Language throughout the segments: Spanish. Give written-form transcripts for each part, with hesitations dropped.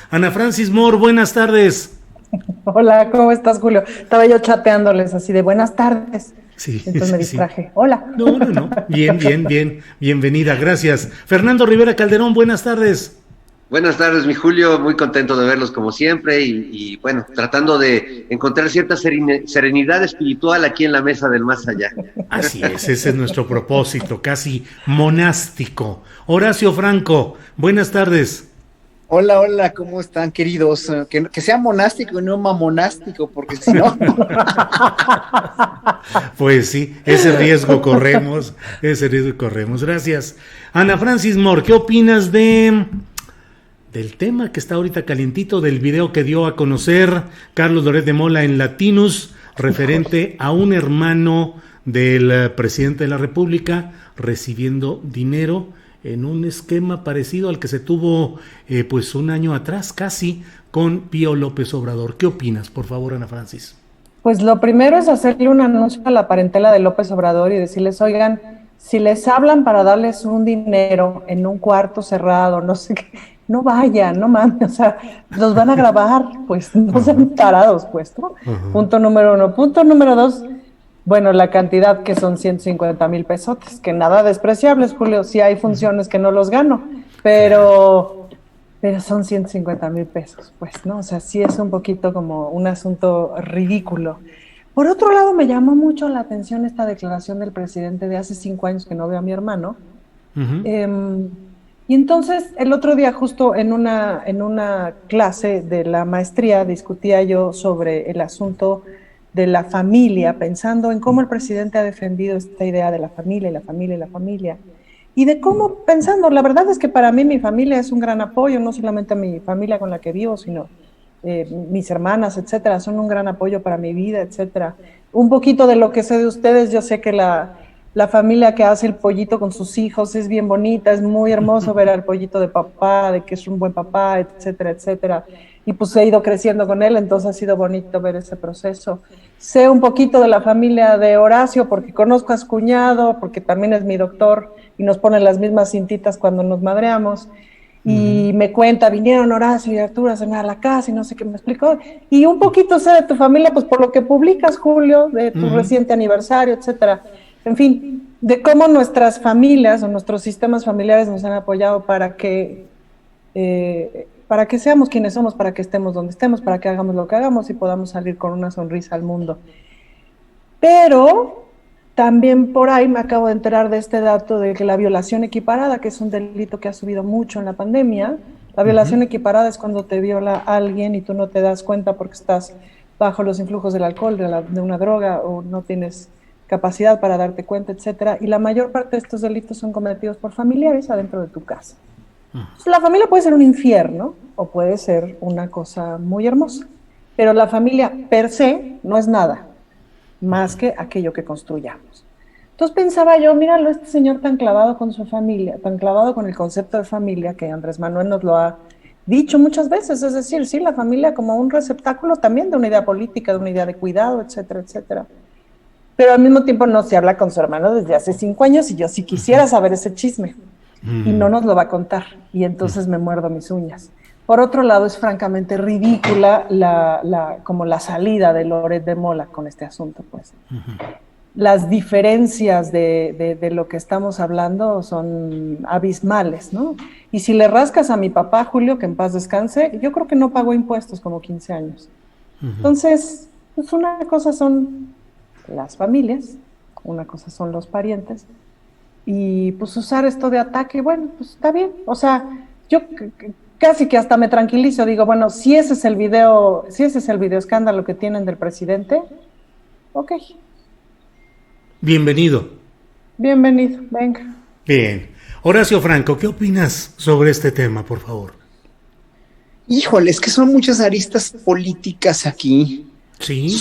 Ana Francis Moore, buenas tardes. Hola, ¿cómo estás, Julio? Estaba yo chateándoles así de buenas tardes. Sí, Entonces me sí. distraje. Hola. No. Bien. Bienvenida, gracias. Fernando Rivera Calderón, buenas tardes. Buenas tardes, mi Julio, muy contento de verlos como siempre bueno, tratando de encontrar cierta serenidad espiritual aquí en la mesa del más allá. Así es, ese es nuestro propósito, casi monástico. Horacio Franco, buenas tardes. Hola, ¿cómo están, queridos? Que sea monástico y no mamonástico, porque si no... Pues sí, ese riesgo corremos. Gracias. Ana Francis Moore, ¿qué opinas del tema que está ahorita calientito, del video que dio a conocer Carlos Loret de Mola en Latinus, referente a un hermano del presidente de la República recibiendo dinero en un esquema parecido al que se tuvo pues un año atrás casi con Pío López Obrador? ¿Qué opinas, por favor, Ana Francis? Pues lo primero es hacerle un anuncio a la parentela de López Obrador y decirles, oigan, si les hablan para darles un dinero en un cuarto cerrado, no sé qué, no vayan, no mames, o sea, los van a grabar, pues no sean tarados, pues, ¿no? Punto número uno. Punto número dos, bueno, la cantidad que son 150,000 pesotes, que nada despreciables, Julio, sí hay funciones que no los gano, pero son 150,000 pesos, pues, ¿no? O sea, sí es un poquito como un asunto ridículo. Por otro lado, me llamó mucho la atención esta declaración del presidente de hace 5 años que no veo a mi hermano. Y entonces, el otro día, justo en una clase de la maestría, discutía yo sobre el asunto de la familia, pensando en cómo el presidente ha defendido esta idea de la familia, y de cómo, pensando, la verdad es que para mí mi familia es un gran apoyo, no solamente mi familia con la que vivo, sino mis hermanas, etcétera, son un gran apoyo para mi vida, etcétera. Un poquito de lo que sé de ustedes, yo sé que la familia que hace el pollito con sus hijos es bien bonita, es muy hermoso ver al pollito de papá, de que es un buen papá, etcétera, etcétera. Y pues he ido creciendo con él, entonces ha sido bonito ver ese proceso. Sé un poquito de la familia de Horacio porque conozco a su cuñado, porque también es mi doctor y nos ponen las mismas cintitas cuando nos madreamos. Y me cuenta, vinieron Horacio y Arturo a cenar a la casa y no sé qué me explicó. Y un poquito sé de tu familia, pues por lo que publicas, Julio, de tu reciente aniversario, etcétera. En fin, de cómo nuestras familias o nuestros sistemas familiares nos han apoyado para que seamos quienes somos, para que estemos donde estemos, para que hagamos lo que hagamos y podamos salir con una sonrisa al mundo. Pero también por ahí me acabo de enterar de este dato de que la violación equiparada, que es un delito que ha subido mucho en la pandemia, la violación equiparada es cuando te viola alguien y tú no te das cuenta porque estás bajo los influjos del alcohol, de una droga, o no tienes capacidad para darte cuenta, etcétera. Y la mayor parte de estos delitos son cometidos por familiares adentro de tu casa. Entonces, la familia puede ser un infierno o puede ser una cosa muy hermosa, pero la familia per se no es nada más que aquello que construyamos. Entonces pensaba yo, míralo, este señor tan clavado con su familia, tan clavado con el concepto de familia, que Andrés Manuel nos lo ha dicho muchas veces, es decir, sí, la familia como un receptáculo también de una idea política, de una idea de cuidado, etcétera, etcétera. Pero al mismo tiempo no se habla con su hermano desde hace 5 años y yo sí quisiera saber ese chisme y no nos lo va a contar y entonces me muerdo mis uñas. Por otro lado, es francamente ridícula como la salida de Loret de Mola con este asunto, pues. Las diferencias de lo que estamos hablando son abismales, ¿no? Y si le rascas a mi papá, Julio, que en paz descanse, yo creo que no pagó impuestos como 15 años. Entonces, pues una cosa son las familias, una cosa son los parientes, y pues usar esto de ataque, bueno, pues está bien. O sea, yo casi que hasta me tranquilizo, digo, bueno, si ese es el video escándalo que tienen del presidente, ok. Bienvenido, venga. Bien. Horacio Franco, ¿qué opinas sobre este tema, por favor? Híjole, es que son muchas aristas políticas aquí. Sí.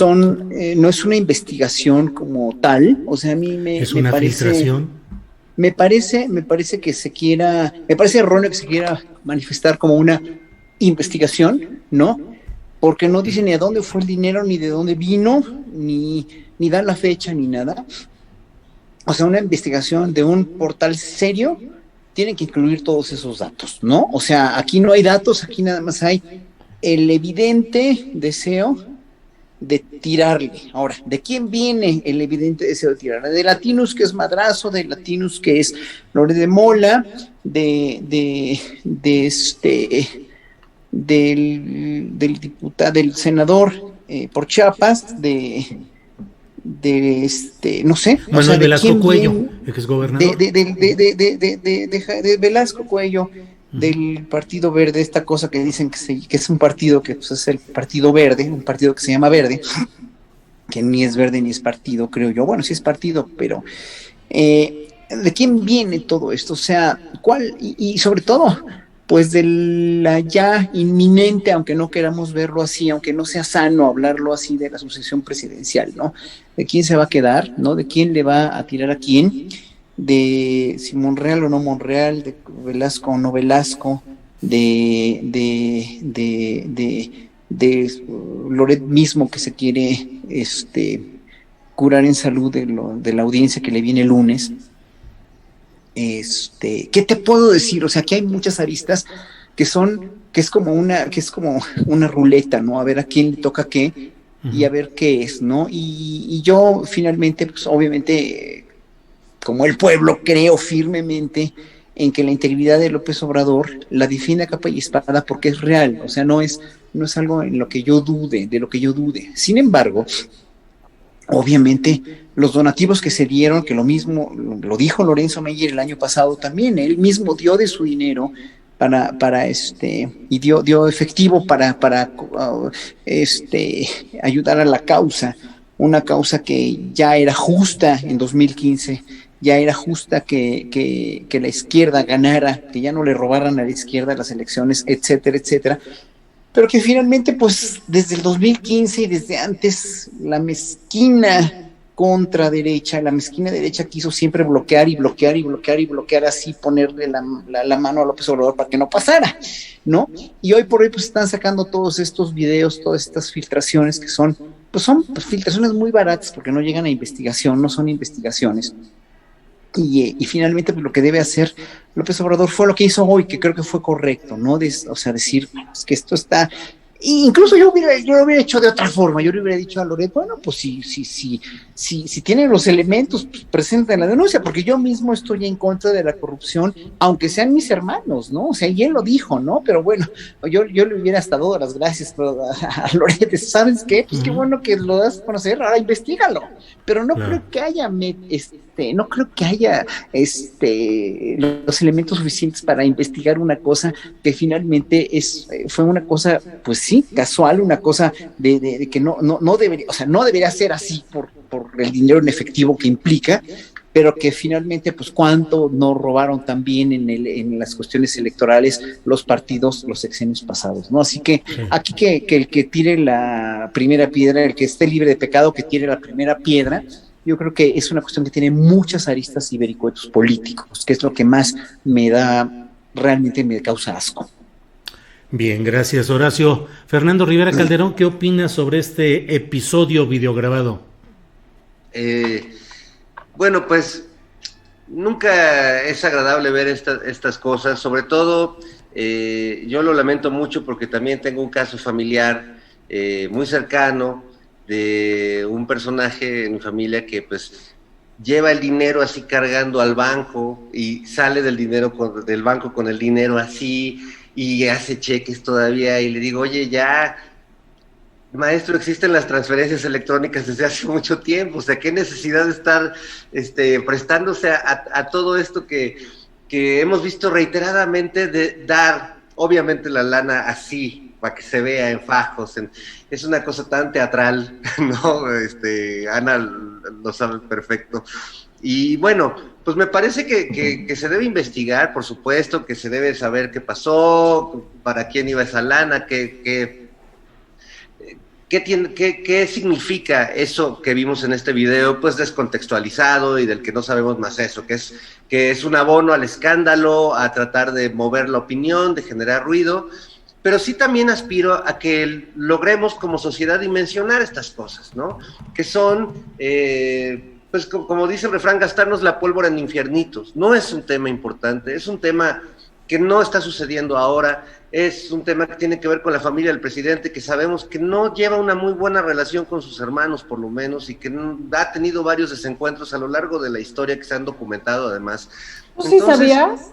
No es una investigación como tal, o sea, a mí me parece... Filtración. Me parece erróneo que se quiera manifestar como una investigación, ¿no? Porque no dice ni a dónde fue el dinero, ni de dónde vino, ni da la fecha, ni nada. O sea, una investigación de un portal serio tienen que incluir todos esos datos, ¿no? O sea, aquí no hay datos, aquí nada más hay el evidente deseo de tirarle. Ahora, ¿de quién viene el evidente deseo de tirarle? De Latinus, que es Madrazo, de Latinus, que es Lore de Mola, del diputado, del senador por Chiapas, no sé, Manuel o sea, Velasco Cuello, el que es gobernador. De Velasco Cuello, del Partido Verde, esta cosa que dicen que es un partido que pues, es el Partido Verde, un partido que se llama Verde, que ni es verde ni es partido, creo yo. Bueno, sí es partido, pero ¿de quién viene todo esto? O sea, ¿cuál? Y sobre todo, pues de la ya inminente, aunque no queramos verlo así, aunque no sea sano hablarlo así, de la sucesión presidencial, ¿no? ¿De quién se va a quedar, no? ¿De quién le va a tirar a quién? De si Monreal o no Monreal, de Velasco o no Velasco, de Loret mismo, que se quiere curar en salud de la audiencia que le viene el lunes. ¿Qué te puedo decir? O sea, que hay muchas aristas que es como una ruleta, ¿no? A ver a quién le toca qué y a ver qué es, ¿no? Y yo finalmente, pues obviamente, como el pueblo, creo firmemente en que la integridad de López Obrador la defiende a capa y espada porque es real, o sea, no es algo en lo que yo dude, de lo que yo dude. Sin embargo, obviamente, los donativos que se dieron, que lo mismo lo dijo Lorenzo Meyer el año pasado también, él mismo dio de su dinero y dio efectivo para ayudar a la causa, una causa que ya era justa en 2015, ya era justa que la izquierda ganara, que ya no le robaran a la izquierda las elecciones, etcétera, etcétera. Pero que finalmente, pues, desde el 2015 y desde antes, la mezquina derecha quiso siempre bloquear, así ponerle la mano a López Obrador para que no pasara, ¿no? Y hoy por hoy, pues, están sacando todos estos videos, todas estas filtraciones que son filtraciones muy baratas porque no llegan a investigación, no son investigaciones. Y finalmente, pues, lo que debe hacer López Obrador fue lo que hizo hoy, que creo que fue correcto, ¿no? O sea, decir, es que esto está... Incluso yo lo hubiera hecho de otra forma. Yo le hubiera dicho a Loret, bueno, pues si tienen los elementos, pues presenten la denuncia, porque yo mismo estoy en contra de la corrupción, aunque sean mis hermanos, ¿no? O sea, y él lo dijo, ¿no? Pero bueno, yo le hubiera hasta dado las gracias a Loret. ¿Sabes qué? Pues qué bueno que lo das a conocer, ahora investígalo. Pero no creo que haya los elementos suficientes para investigar una cosa que finalmente fue una cosa, pues sí, casual, una cosa de que no debería, o sea, no debería ser así por el dinero en efectivo que implica, pero que finalmente, pues, cuánto no robaron también en las cuestiones electorales los partidos los sexenios pasados, ¿no? Así que aquí que el que tire la primera piedra, el que esté libre de pecado, que tire la primera piedra. Yo creo que es una cuestión que tiene muchas aristas y vericuetos políticos, que es lo que más realmente me causa asco. Bien, gracias, Horacio. Fernando Rivera Calderón, ¿qué opinas sobre este episodio videograbado? Bueno, pues nunca es agradable ver estas cosas, sobre todo yo lo lamento mucho porque también tengo un caso familiar muy cercano de un personaje en mi familia que pues lleva el dinero así cargando al banco y sale del banco con el dinero así y hace cheques todavía, y le digo, oye, ya, maestro, existen las transferencias electrónicas desde hace mucho tiempo, o sea, qué necesidad de estar prestándose a todo esto que hemos visto reiteradamente, de dar obviamente la lana así para que se vea en fajos, es una cosa tan teatral, ¿no? Ana lo sabe perfecto. Y bueno, pues me parece que se debe investigar, por supuesto, que se debe saber qué pasó, para quién iba esa lana, qué significa eso que vimos en este video, pues descontextualizado y del que no sabemos más eso, que es un abono al escándalo, a tratar de mover la opinión, de generar ruido. Pero sí también aspiro a que logremos como sociedad dimensionar estas cosas, ¿no? Que son pues como dice el refrán, gastarnos la pólvora en infiernitos. No es un tema importante, es un tema que no está sucediendo ahora, es un tema que tiene que ver con la familia del presidente, que sabemos que no lleva una muy buena relación con sus hermanos, por lo menos, y que ha tenido varios desencuentros a lo largo de la historia que se han documentado, además. ¿Tú sí sabías?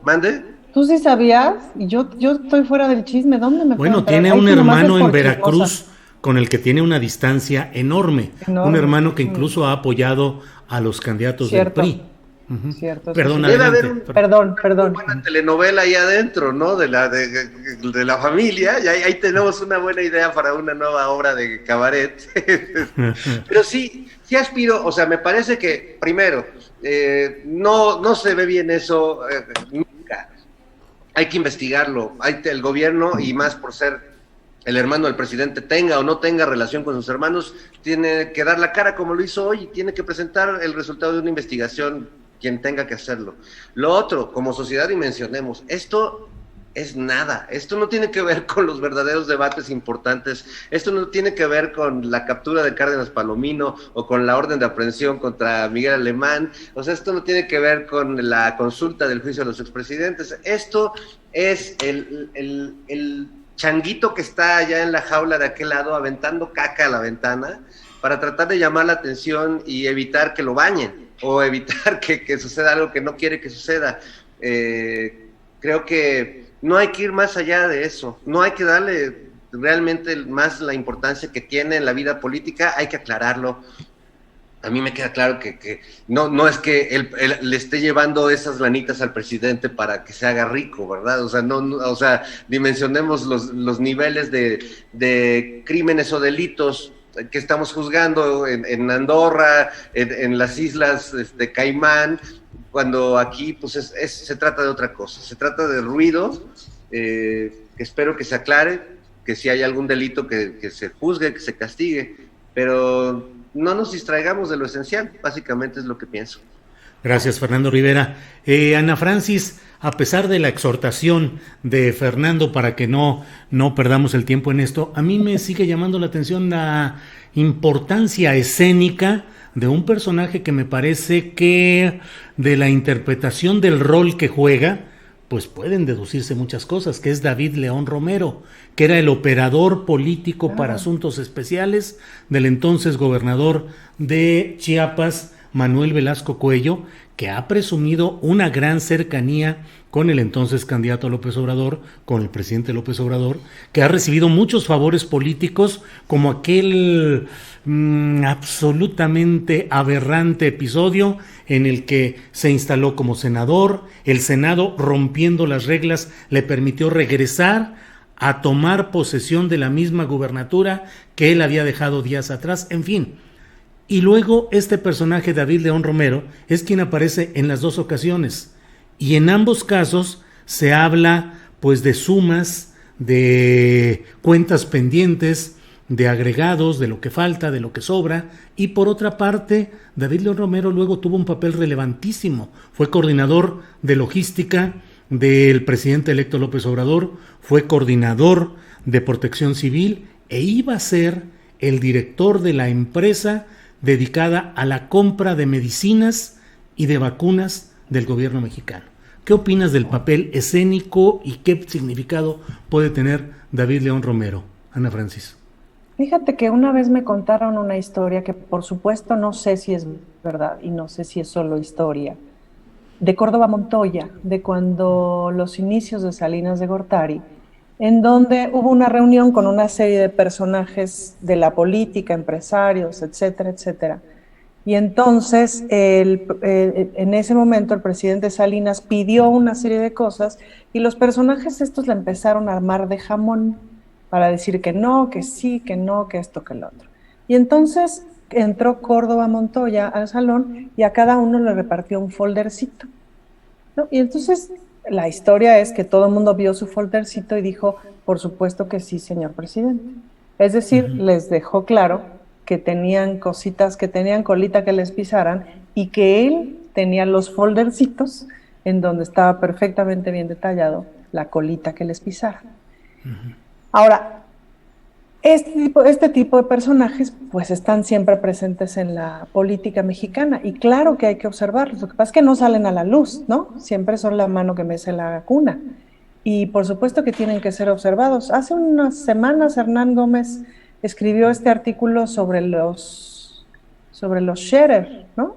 ¿Mande? ¿Tú sí sabías? Y yo estoy fuera del chisme. ¿Dónde me Bueno, puedo enterar? tiene Ay, un tú nomás hermano es en por Veracruz chismosa. con el que tiene una distancia enorme. Un hermano que incluso ha apoyado a los candidatos Cierto. del PRI. Cierto. Perdón, Debe adelante. haber Perdón. una buena telenovela ahí adentro, ¿no? De la familia, y ahí tenemos una buena idea para una nueva obra de cabaret. Pero sí aspiro, o sea, me parece que, primero, no se ve bien eso nunca. Hay que investigarlo. El gobierno, y más por ser el hermano del presidente, tenga o no tenga relación con sus hermanos, tiene que dar la cara como lo hizo hoy y tiene que presentar el resultado de una investigación quien tenga que hacerlo. Lo otro, como sociedad dimensionemos, esto es nada, esto no tiene que ver con los verdaderos debates importantes, esto no tiene que ver con la captura de Cárdenas Palomino o con la orden de aprehensión contra Miguel Alemán, o sea, esto no tiene que ver con la consulta del juicio de los expresidentes, esto es el changuito que está allá en la jaula de aquel lado aventando caca a la ventana para tratar de llamar la atención y evitar que lo bañen o evitar que suceda algo que no quiere que suceda. Creo que no hay que ir más allá de eso, no hay que darle realmente más la importancia que tiene en la vida política, hay que aclararlo. A mí me queda claro que no es que él le esté llevando esas lanitas al presidente para que se haga rico, ¿verdad? O sea, o sea, dimensionemos los niveles de crímenes o delitos que estamos juzgando en Andorra, en las islas de Caimán, cuando aquí pues se trata de otra cosa, se trata de ruido, que espero que se aclare, que si hay algún delito que se juzgue, que se castigue, pero no nos distraigamos de lo esencial, básicamente es lo que pienso. Gracias, Fernando Rivera. Ana Francis, a pesar de la exhortación de Fernando para que no perdamos el tiempo en esto, a mí me sigue llamando la atención la importancia escénica de un personaje que me parece que de la interpretación del rol que juega, pues pueden deducirse muchas cosas, que es David León Romero, que era el operador político para asuntos especiales del entonces gobernador de Chiapas, Manuel Velasco Cuello, que ha presumido una gran cercanía con el entonces candidato López Obrador, con el presidente López Obrador, que ha recibido muchos favores políticos, como aquel absolutamente aberrante episodio en el que se instaló como senador, el Senado, rompiendo las reglas, le permitió regresar a tomar posesión de la misma gubernatura que él había dejado días atrás, en fin. Y luego este personaje, David León Romero, es quien aparece en las dos ocasiones. Y en ambos casos se habla pues de sumas, de cuentas pendientes, de agregados, de lo que falta, de lo que sobra. Y por otra parte, David León Romero luego tuvo un papel relevantísimo. Fue coordinador de logística del presidente electo López Obrador, fue coordinador de protección civil e iba a ser el director de la empresa dedicada a la compra de medicinas y de vacunas del gobierno mexicano. ¿Qué opinas del papel escénico y qué significado puede tener David León Romero? Ana Francis. Fíjate que una vez me contaron una historia que por supuesto no sé si es verdad y no sé si es solo historia, de Córdoba Montoya, de cuando los inicios de Salinas de Gortari, en donde hubo una reunión con una serie de personajes de la política, empresarios, etcétera, etcétera. Y entonces, en ese momento, el presidente Salinas pidió una serie de cosas y los personajes estos le empezaron a armar de jamón para decir que no, que sí, que no, que esto, que lo otro. Y entonces entró Córdoba Montoya al salón y a cada uno le repartió un foldercito, ¿no? Y entonces la historia es que todo el mundo vio su foldercito y dijo, por supuesto que sí, señor presidente. Es decir, les dejó claro que tenían cositas, que tenían colita que les pisaran y que él tenía los foldercitos en donde estaba perfectamente bien detallado la colita que les pisara. Ahora, Este tipo de personajes pues están siempre presentes en la política mexicana y claro que hay que observarlos. Lo que pasa es que no salen a la luz, ¿no? Siempre son la mano que mece la cuna y por supuesto que tienen que ser observados. Hace unas semanas Hernán Gómez escribió este artículo sobre los Scherer, ¿no?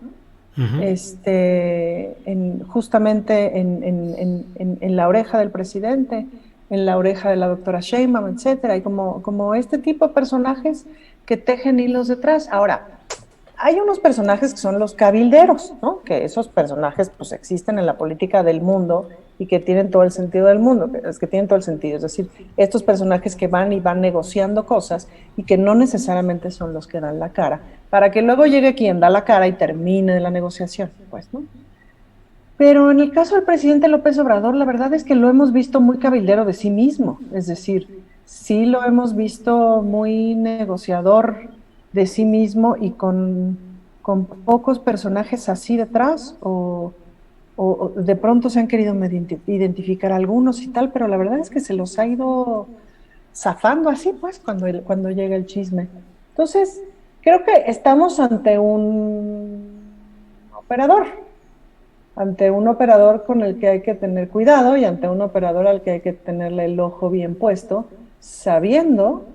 Uh-huh. Justamente en la oreja del presidente, en la oreja de la doctora Sheinbaum, etcétera, y como este tipo de personajes que tejen hilos detrás. Ahora, hay unos personajes que son los cabilderos, ¿no? Que esos personajes pues existen en la política del mundo y que tienen todo el sentido del mundo, es que tienen todo el sentido, es decir, estos personajes que van negociando cosas y que no necesariamente son los que dan la cara, para que luego llegue quien da la cara y termine la negociación, pues, ¿no? Pero en el caso del presidente López Obrador, la verdad es que lo hemos visto muy cabildero de sí mismo, es decir, sí lo hemos visto muy negociador de sí mismo y con pocos personajes así detrás, o de pronto se han querido identificar algunos y tal, pero la verdad es que se los ha ido zafando así, pues, cuando llega el chisme. Entonces, creo que estamos ante un operador con el que hay que tener cuidado y ante un operador al que hay que tenerle el ojo bien puesto, sabiendo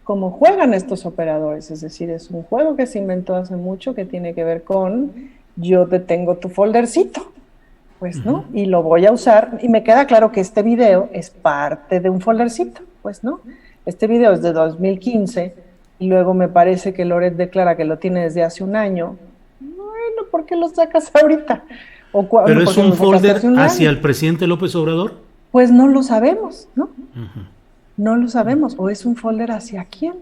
cómo juegan estos operadores. Es decir, es un juego que se inventó hace mucho que tiene que ver con yo te tengo tu foldercito, pues, ¿no? Y lo voy a usar, y me queda claro que este video es parte de un foldercito, pues, ¿no? Este video es de 2015 y luego me parece que Loret declara que lo tiene desde hace un año. Bueno, ¿por qué lo sacas ahorita? ¿Pero es un folder hacia el presidente López Obrador? Pues no lo sabemos, ¿no? No lo sabemos. ¿O es un folder hacia quién?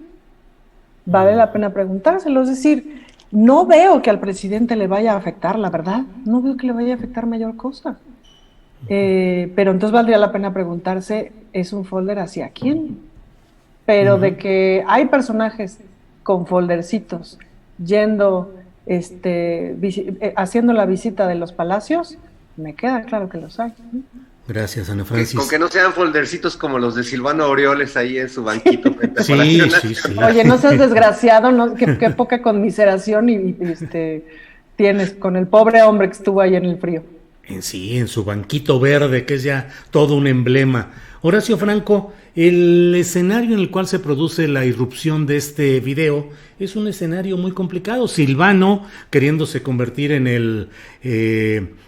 Vale la pena preguntárselo. Es decir, no veo que al presidente le vaya a afectar, la verdad. No veo que le vaya a afectar mayor cosa. Pero entonces valdría la pena preguntarse, ¿es un folder hacia quién? Pero de que hay personajes con foldercitos yendo... haciendo la visita de los palacios, me queda claro que los hay. Gracias, Ana Francis. Con que no sean foldercitos como los de Silvano Aureoles ahí en su banquito. Sí. Oye, no seas desgraciado, ¿no? Qué poca conmiseración y tienes con el pobre hombre que estuvo ahí en el frío. Sí, en su banquito verde, que es ya todo un emblema. Horacio Franco, el escenario en el cual se produce la irrupción de este video es un escenario muy complicado. Silvano, queriéndose convertir en el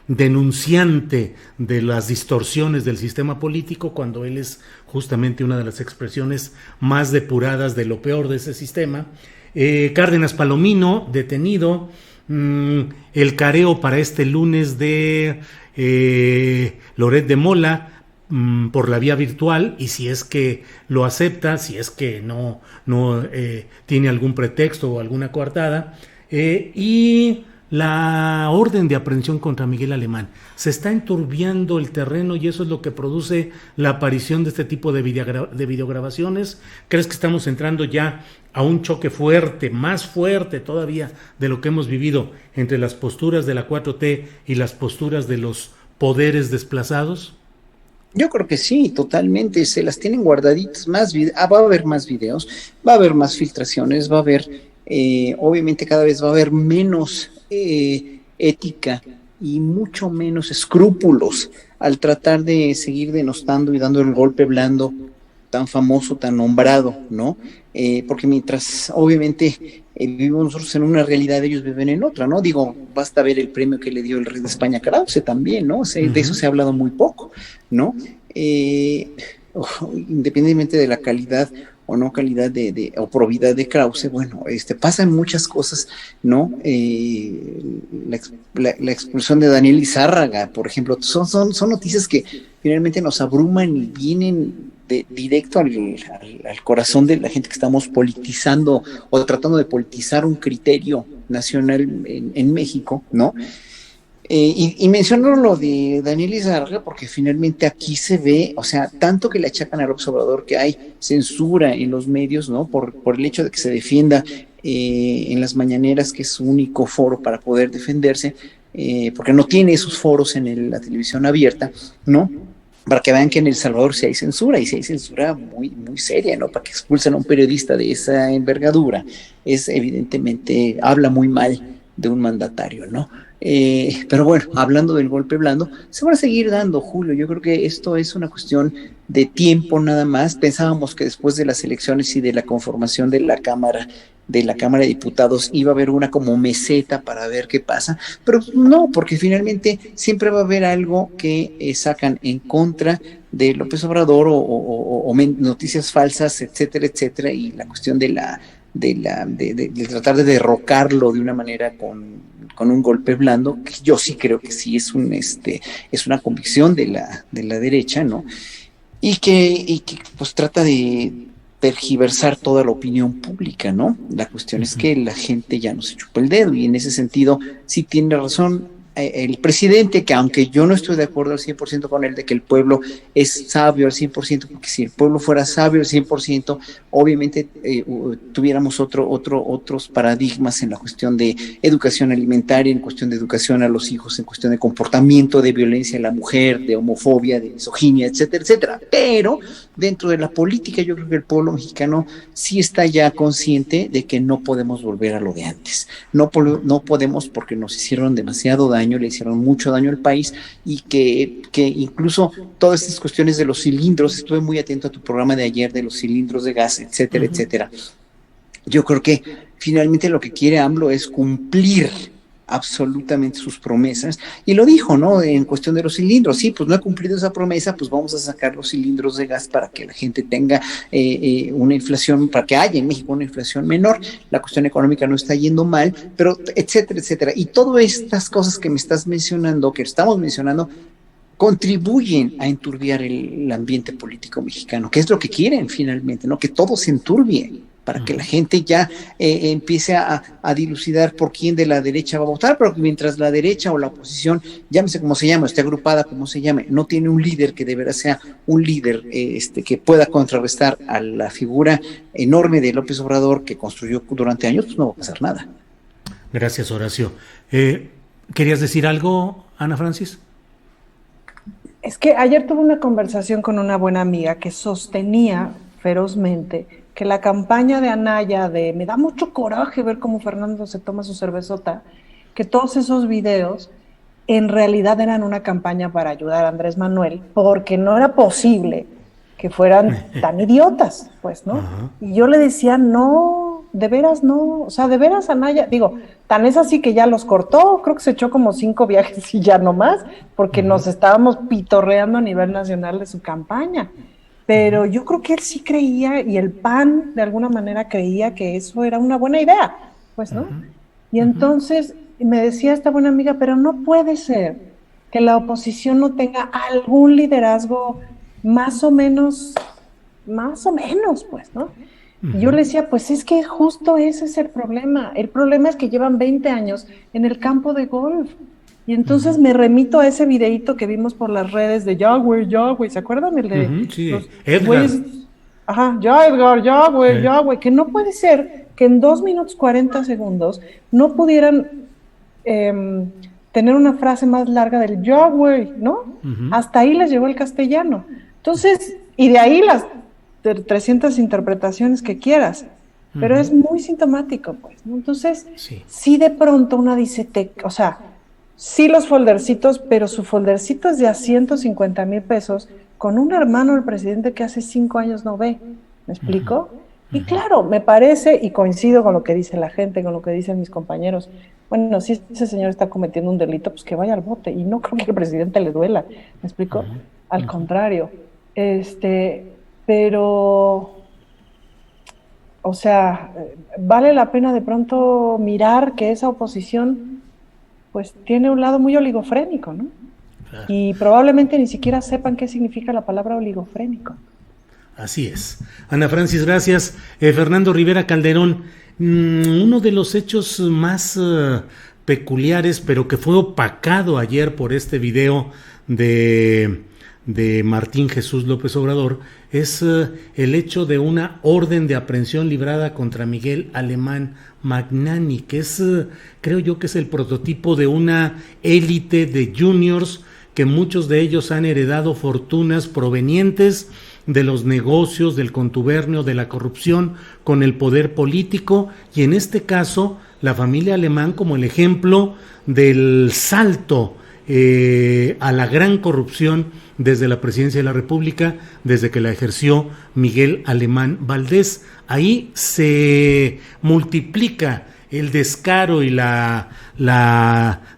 denunciante de las distorsiones del sistema político, cuando él es justamente una de las expresiones más depuradas de lo peor de ese sistema. Cárdenas Palomino, detenido. El careo para este lunes de Loret de Mola por la vía virtual, y si es que lo acepta, si es que no tiene algún pretexto o alguna coartada, y la orden de aprehensión contra Miguel Alemán. Se está enturbiando el terreno y eso es lo que produce la aparición de este tipo de videograbaciones. ¿Crees que estamos entrando ya a un choque fuerte, más fuerte todavía de lo que hemos vivido entre las posturas de la 4T y las posturas de los poderes desplazados? Yo creo que sí, totalmente, se las tienen guardaditas, va a haber más videos, va a haber más filtraciones, va a haber, obviamente cada vez va a haber menos ética y mucho menos escrúpulos al tratar de seguir denostando y dando el golpe blando tan famoso, tan nombrado, ¿no? Porque mientras obviamente vivimos nosotros en una realidad, ellos viven en otra, ¿no? Digo, basta ver el premio que le dio el rey de España a Krause también, ¿no? De eso se ha hablado muy poco, ¿no? Independientemente de la calidad o no calidad o probidad de Krause, bueno, pasan muchas cosas, ¿no? La expulsión de Daniel Izárraga, por ejemplo, son noticias que finalmente nos abruman y vienen directo al corazón de la gente que estamos politizando o tratando de politizar un criterio nacional en México, ¿no? Y menciono lo de Daniel Izárraga porque finalmente aquí se ve, o sea, tanto que le achacan a López Obrador que hay censura en los medios, ¿no? Por el hecho de que se defienda en las mañaneras, que es su único foro para poder defenderse, porque no tiene esos foros en la televisión abierta, ¿no? para que vean que en El Salvador sí hay censura, y sí hay censura muy, muy seria, ¿no? Para que expulsen a un periodista de esa envergadura, es evidentemente, habla muy mal de un mandatario, ¿no? Pero bueno, hablando del golpe blando, se van a seguir dando, Julio. Yo creo que esto es una cuestión de tiempo nada más. Pensábamos que después de las elecciones y de la conformación de la Cámara de Diputados iba a haber una como meseta para ver qué pasa, pero no, porque finalmente siempre va a haber algo que sacan en contra de López Obrador o noticias falsas, etcétera, etcétera, y la cuestión de tratar de derrocarlo de una manera con un golpe blando, que yo sí creo que sí es una convicción de la derecha, ¿no? Y que pues trata de tergiversar toda la opinión pública, ¿no? La cuestión es que la gente ya no se chupa el dedo, y en ese sentido sí tiene razón el presidente, que aunque yo no estoy de acuerdo al 100% con él de que el pueblo es sabio al 100%, porque si el pueblo fuera sabio al 100%, obviamente tuviéramos otros paradigmas en la cuestión de educación alimentaria, en cuestión de educación a los hijos, en cuestión de comportamiento, de violencia a la mujer, de homofobia, de misoginia, etcétera, etcétera. Pero dentro de la política yo creo que el pueblo mexicano sí está ya consciente de que no podemos volver a lo de antes. No podemos, porque nos hicieron demasiado daño, le hicieron mucho daño al país, y que incluso todas estas cuestiones de los cilindros, estuve muy atento a tu programa de ayer de los cilindros de gas, etcétera, etcétera. Yo creo que finalmente lo que quiere AMLO es cumplir absolutamente sus promesas, y lo dijo, ¿no? En cuestión de los cilindros, sí, pues no he cumplido esa promesa, pues vamos a sacar los cilindros de gas para que la gente tenga una inflación, para que haya en México una inflación menor. La cuestión económica no está yendo mal, pero etcétera, etcétera. Y todas estas cosas que me estás mencionando, que estamos mencionando, contribuyen a enturbiar el ambiente político mexicano, que es lo que quieren finalmente, ¿no? Que todo se enturbie, para que la gente ya empiece a dilucidar por quién de la derecha va a votar, pero mientras la derecha o la oposición, llámese como se llama, esté agrupada como se llame, no tiene un líder que de veras sea un líder que pueda contrarrestar a la figura enorme de López Obrador que construyó durante años, pues no va a pasar nada. Gracias, Horacio. ¿Querías decir algo, Ana Francis? Es que ayer tuve una conversación con una buena amiga que sostenía ferozmente que la campaña de Anaya me da mucho coraje ver cómo Fernando se toma su cervezota, que todos esos videos en realidad eran una campaña para ayudar a Andrés Manuel, porque no era posible que fueran tan idiotas, pues, ¿no? Uh-huh. Y yo le decía, no, de veras no, o sea, de veras Anaya, digo, tan es así que ya los cortó, creo que se echó como 5 viajes y ya no más, porque nos estábamos pitorreando a nivel nacional de su campaña. Pero yo creo que él sí creía, y el PAN de alguna manera creía que eso era una buena idea, pues, ¿no? Y entonces me decía esta buena amiga, pero no puede ser que la oposición no tenga algún liderazgo más o menos, pues, ¿no? Y yo le decía, pues es que justo ese es el problema. El problema es que llevan 20 años en el campo de golf. Y entonces me remito a ese videíto que vimos por las redes de Yahweh, ¿se acuerdan? El de sí, los Edgar. Güeyes, Edgar, Yahweh, que no puede ser que en 2 minutos 40 segundos no pudieran tener una frase más larga del Yahweh, ¿no? Hasta ahí les llegó el castellano. Entonces, y de ahí las 300 interpretaciones que quieras, pero es muy sintomático, pues, ¿no? Entonces, sí de pronto una dice, o sea, sí los foldercitos, pero su foldercito es de a 150,000 pesos con un hermano del presidente que hace 5 años no ve. ¿Me explico? Y claro, me parece, y coincido con lo que dice la gente, con lo que dicen mis compañeros, bueno, si ese señor está cometiendo un delito, pues que vaya al bote, y no creo que al presidente le duela. ¿Me explico? Al contrario. Pero, o sea, vale la pena de pronto mirar que esa oposición pues tiene un lado muy oligofrénico, ¿no? Claro. Y probablemente ni siquiera sepan qué significa la palabra oligofrénico. Así es. Ana Francis, gracias. Fernando Rivera Calderón, uno de los hechos más peculiares, pero que fue opacado ayer por este video de Martín Jesús López Obrador, es el hecho de una orden de aprehensión librada contra Miguel Alemán Magnani, que es, creo yo que es el prototipo de una élite de juniors que muchos de ellos han heredado fortunas provenientes de los negocios, del contubernio, de la corrupción con el poder político, y en este caso la familia Alemán como el ejemplo del salto a la gran corrupción desde la presidencia de la República, desde que la ejerció Miguel Alemán Valdés. Ahí se multiplica el descaro y la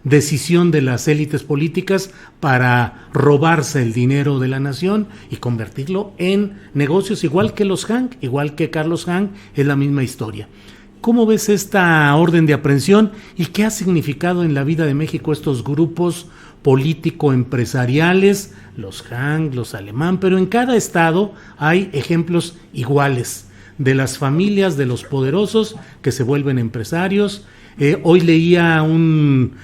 decisión de las élites políticas para robarse el dinero de la nación y convertirlo en negocios, igual que los Hank, igual que Carlos Hank, es la misma historia. ¿Cómo ves esta orden de aprehensión y qué ha significado en la vida de México estos grupos político-empresariales, los Hank, los Alemán, pero en cada estado hay ejemplos iguales de las familias de los poderosos que se vuelven empresarios? Hoy leía un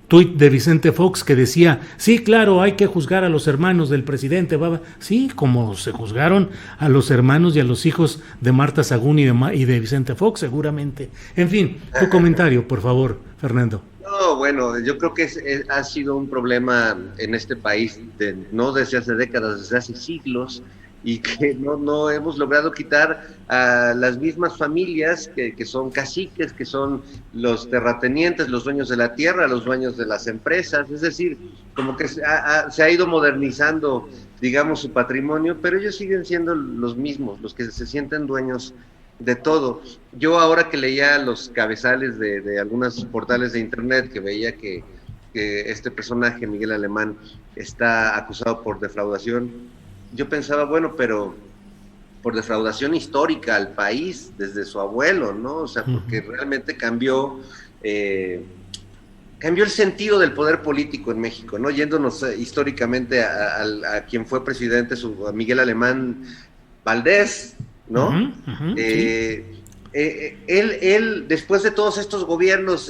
tuit de Vicente Fox que decía, sí, claro, hay que juzgar a los hermanos del presidente, Baba. Sí, como se juzgaron a los hermanos y a los hijos de Marta Sagún y de Vicente Fox, seguramente. En fin, tu comentario, por favor, Fernando. No, bueno, yo creo que ha sido un problema en este país, no desde hace décadas, desde hace siglos, y que no hemos logrado quitar a las mismas familias que son caciques, que son los terratenientes, los dueños de la tierra, los dueños de las empresas. Es decir, como que se ha ido modernizando, digamos, su patrimonio, pero ellos siguen siendo los mismos, los que se sienten dueños de todo. Yo ahora que leía los cabezales de algunos portales de internet, que veía que este personaje, Miguel Alemán, está acusado por defraudación, yo pensaba, bueno, pero por defraudación histórica al país desde su abuelo, ¿no? O sea, porque realmente cambió el sentido del poder político en México, ¿no? Yéndonos históricamente a quien fue presidente, a Miguel Alemán Valdés, ¿no? Sí. Él, después de todos estos gobiernos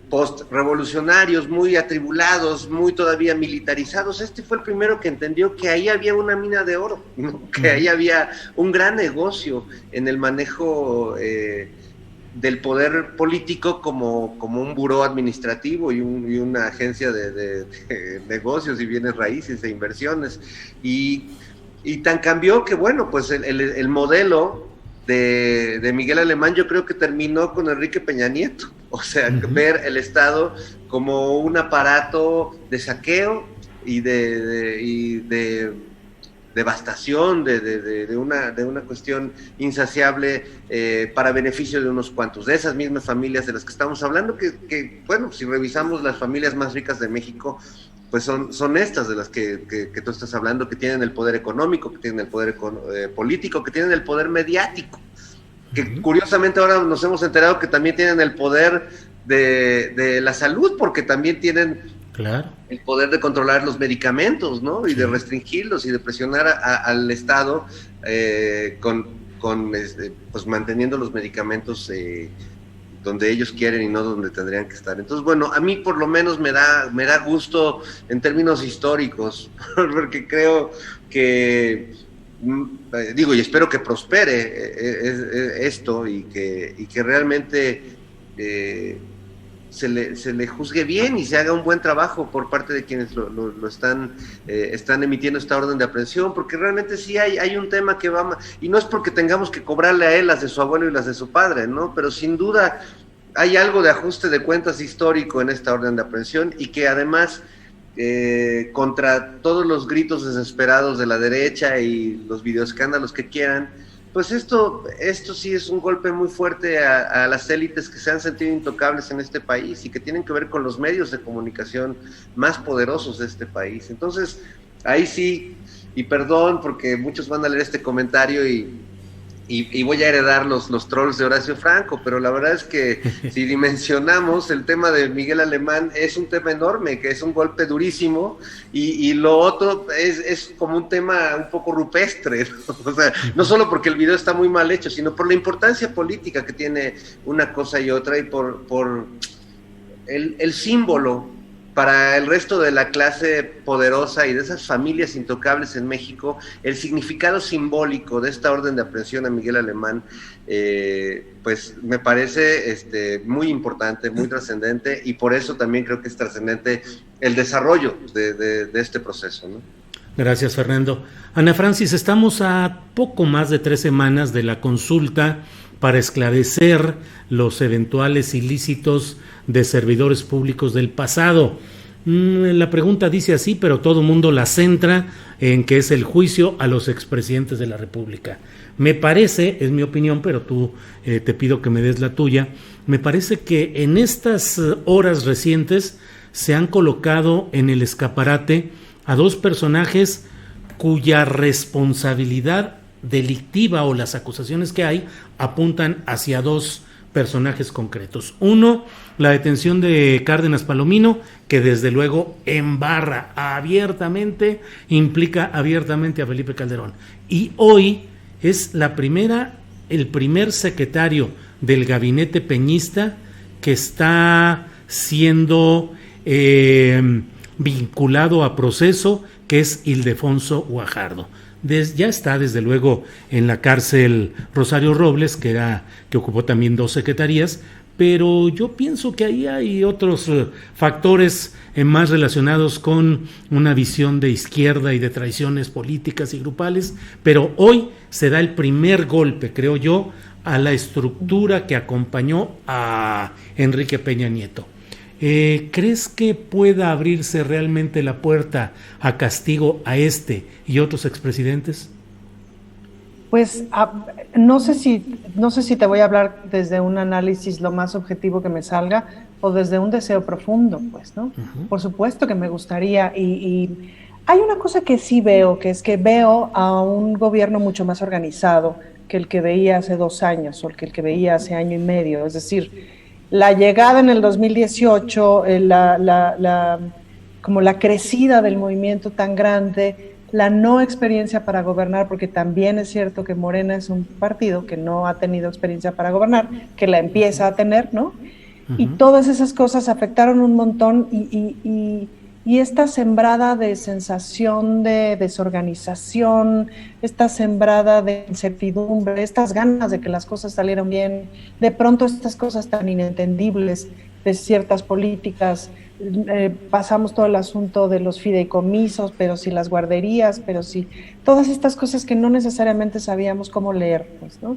post-revolucionarios, muy atribulados, muy todavía militarizados, fue el primero que entendió que ahí había una mina de oro, ¿no? Que ahí había un gran negocio en el manejo del poder político como un buró administrativo y una agencia de negocios y bienes raíces e inversiones. Y tan cambió que, bueno, pues el modelo de Miguel Alemán yo creo que terminó con Enrique Peña Nieto. O sea, ver el Estado como un aparato de saqueo y de devastación, de una cuestión insaciable para beneficio de unos cuantos, de esas mismas familias de las que estamos hablando, que bueno, si revisamos las familias más ricas de México, pues son estas de las que tú estás hablando, que tienen el poder económico, que tienen el poder político, que tienen el poder mediático, que curiosamente ahora nos hemos enterado que también tienen el poder de la salud, porque también tienen el poder de controlar los medicamentos, ¿no? Y de restringirlos y de presionar al Estado pues manteniendo los medicamentos donde ellos quieren y no donde tendrían que estar. Entonces, bueno, a mí por lo menos me da gusto en términos históricos, porque creo que, digo, y espero que prospere esto y que realmente se le juzgue bien y se haga un buen trabajo por parte de quienes lo están emitiendo esta orden de aprehensión, porque realmente sí hay un tema que va, y no es porque tengamos que cobrarle a él las de su abuelo y las de su padre, ¿no? Pero sin duda hay algo de ajuste de cuentas histórico en esta orden de aprehensión, y que además contra todos los gritos desesperados de la derecha y los videoescándalos que quieran, pues esto sí es un golpe muy fuerte a las élites que se han sentido intocables en este país y que tienen que ver con los medios de comunicación más poderosos de este país. Entonces, ahí sí, y perdón porque muchos van a leer este comentario y voy a heredar los trolls de Horacio Franco, pero la verdad es que si dimensionamos el tema de Miguel Alemán, es un tema enorme, que es un golpe durísimo, y lo otro es como un tema un poco rupestre, ¿no? O sea, no solo porque el video está muy mal hecho, sino por la importancia política que tiene una cosa y otra, y por el símbolo para el resto de la clase poderosa y de esas familias intocables en México, el significado simbólico de esta orden de aprehensión a Miguel Alemán, pues me parece muy importante, muy trascendente, y por eso también creo que es trascendente el desarrollo de este proceso, ¿no? Gracias, Fernando. Ana Francis, estamos a poco más de 3 semanas de la consulta para esclarecer los eventuales ilícitos de servidores públicos del pasado. La pregunta dice así, pero todo el mundo la centra en que es el juicio a los expresidentes de la República. Me parece, es mi opinión, pero tú te pido que me des la tuya, me parece que en estas horas recientes se han colocado en el escaparate a 2 personajes cuya responsabilidad delictiva o las acusaciones que hay apuntan hacia 2 personajes concretos. Uno, la detención de Cárdenas Palomino, que desde luego embarra abiertamente, implica abiertamente a Felipe Calderón. Y hoy es el primer secretario del gabinete peñista que está siendo vinculado a proceso, que es Ildefonso Guajardo. Ya está desde luego en la cárcel Rosario Robles, que ocupó también 2 secretarías, pero yo pienso que ahí hay otros factores más relacionados con una visión de izquierda y de traiciones políticas y grupales, pero hoy se da el primer golpe, creo yo, a la estructura que acompañó a Enrique Peña Nieto. ¿Crees que pueda abrirse realmente la puerta a castigo a este y otros expresidentes? Pues no sé si te voy a hablar desde un análisis lo más objetivo que me salga o desde un deseo profundo, pues, ¿no? Uh-huh. Por supuesto que me gustaría y hay una cosa que sí veo, que es que veo a un gobierno mucho más organizado que el que veía hace 2 años o el que veía hace año y medio, es decir, la llegada en el 2018, como la crecida del movimiento tan grande, la no experiencia para gobernar, porque también es cierto que Morena es un partido que no ha tenido experiencia para gobernar, que la empieza a tener, ¿no? Uh-huh. Y todas esas cosas afectaron un montón y esta sembrada de sensación de desorganización, esta sembrada de incertidumbre, estas ganas de que las cosas salieran bien, de pronto estas cosas tan inentendibles de ciertas políticas, pasamos todo el asunto de los fideicomisos, pero si las guarderías, pero si todas estas cosas que no necesariamente sabíamos cómo leer, pues, ¿no?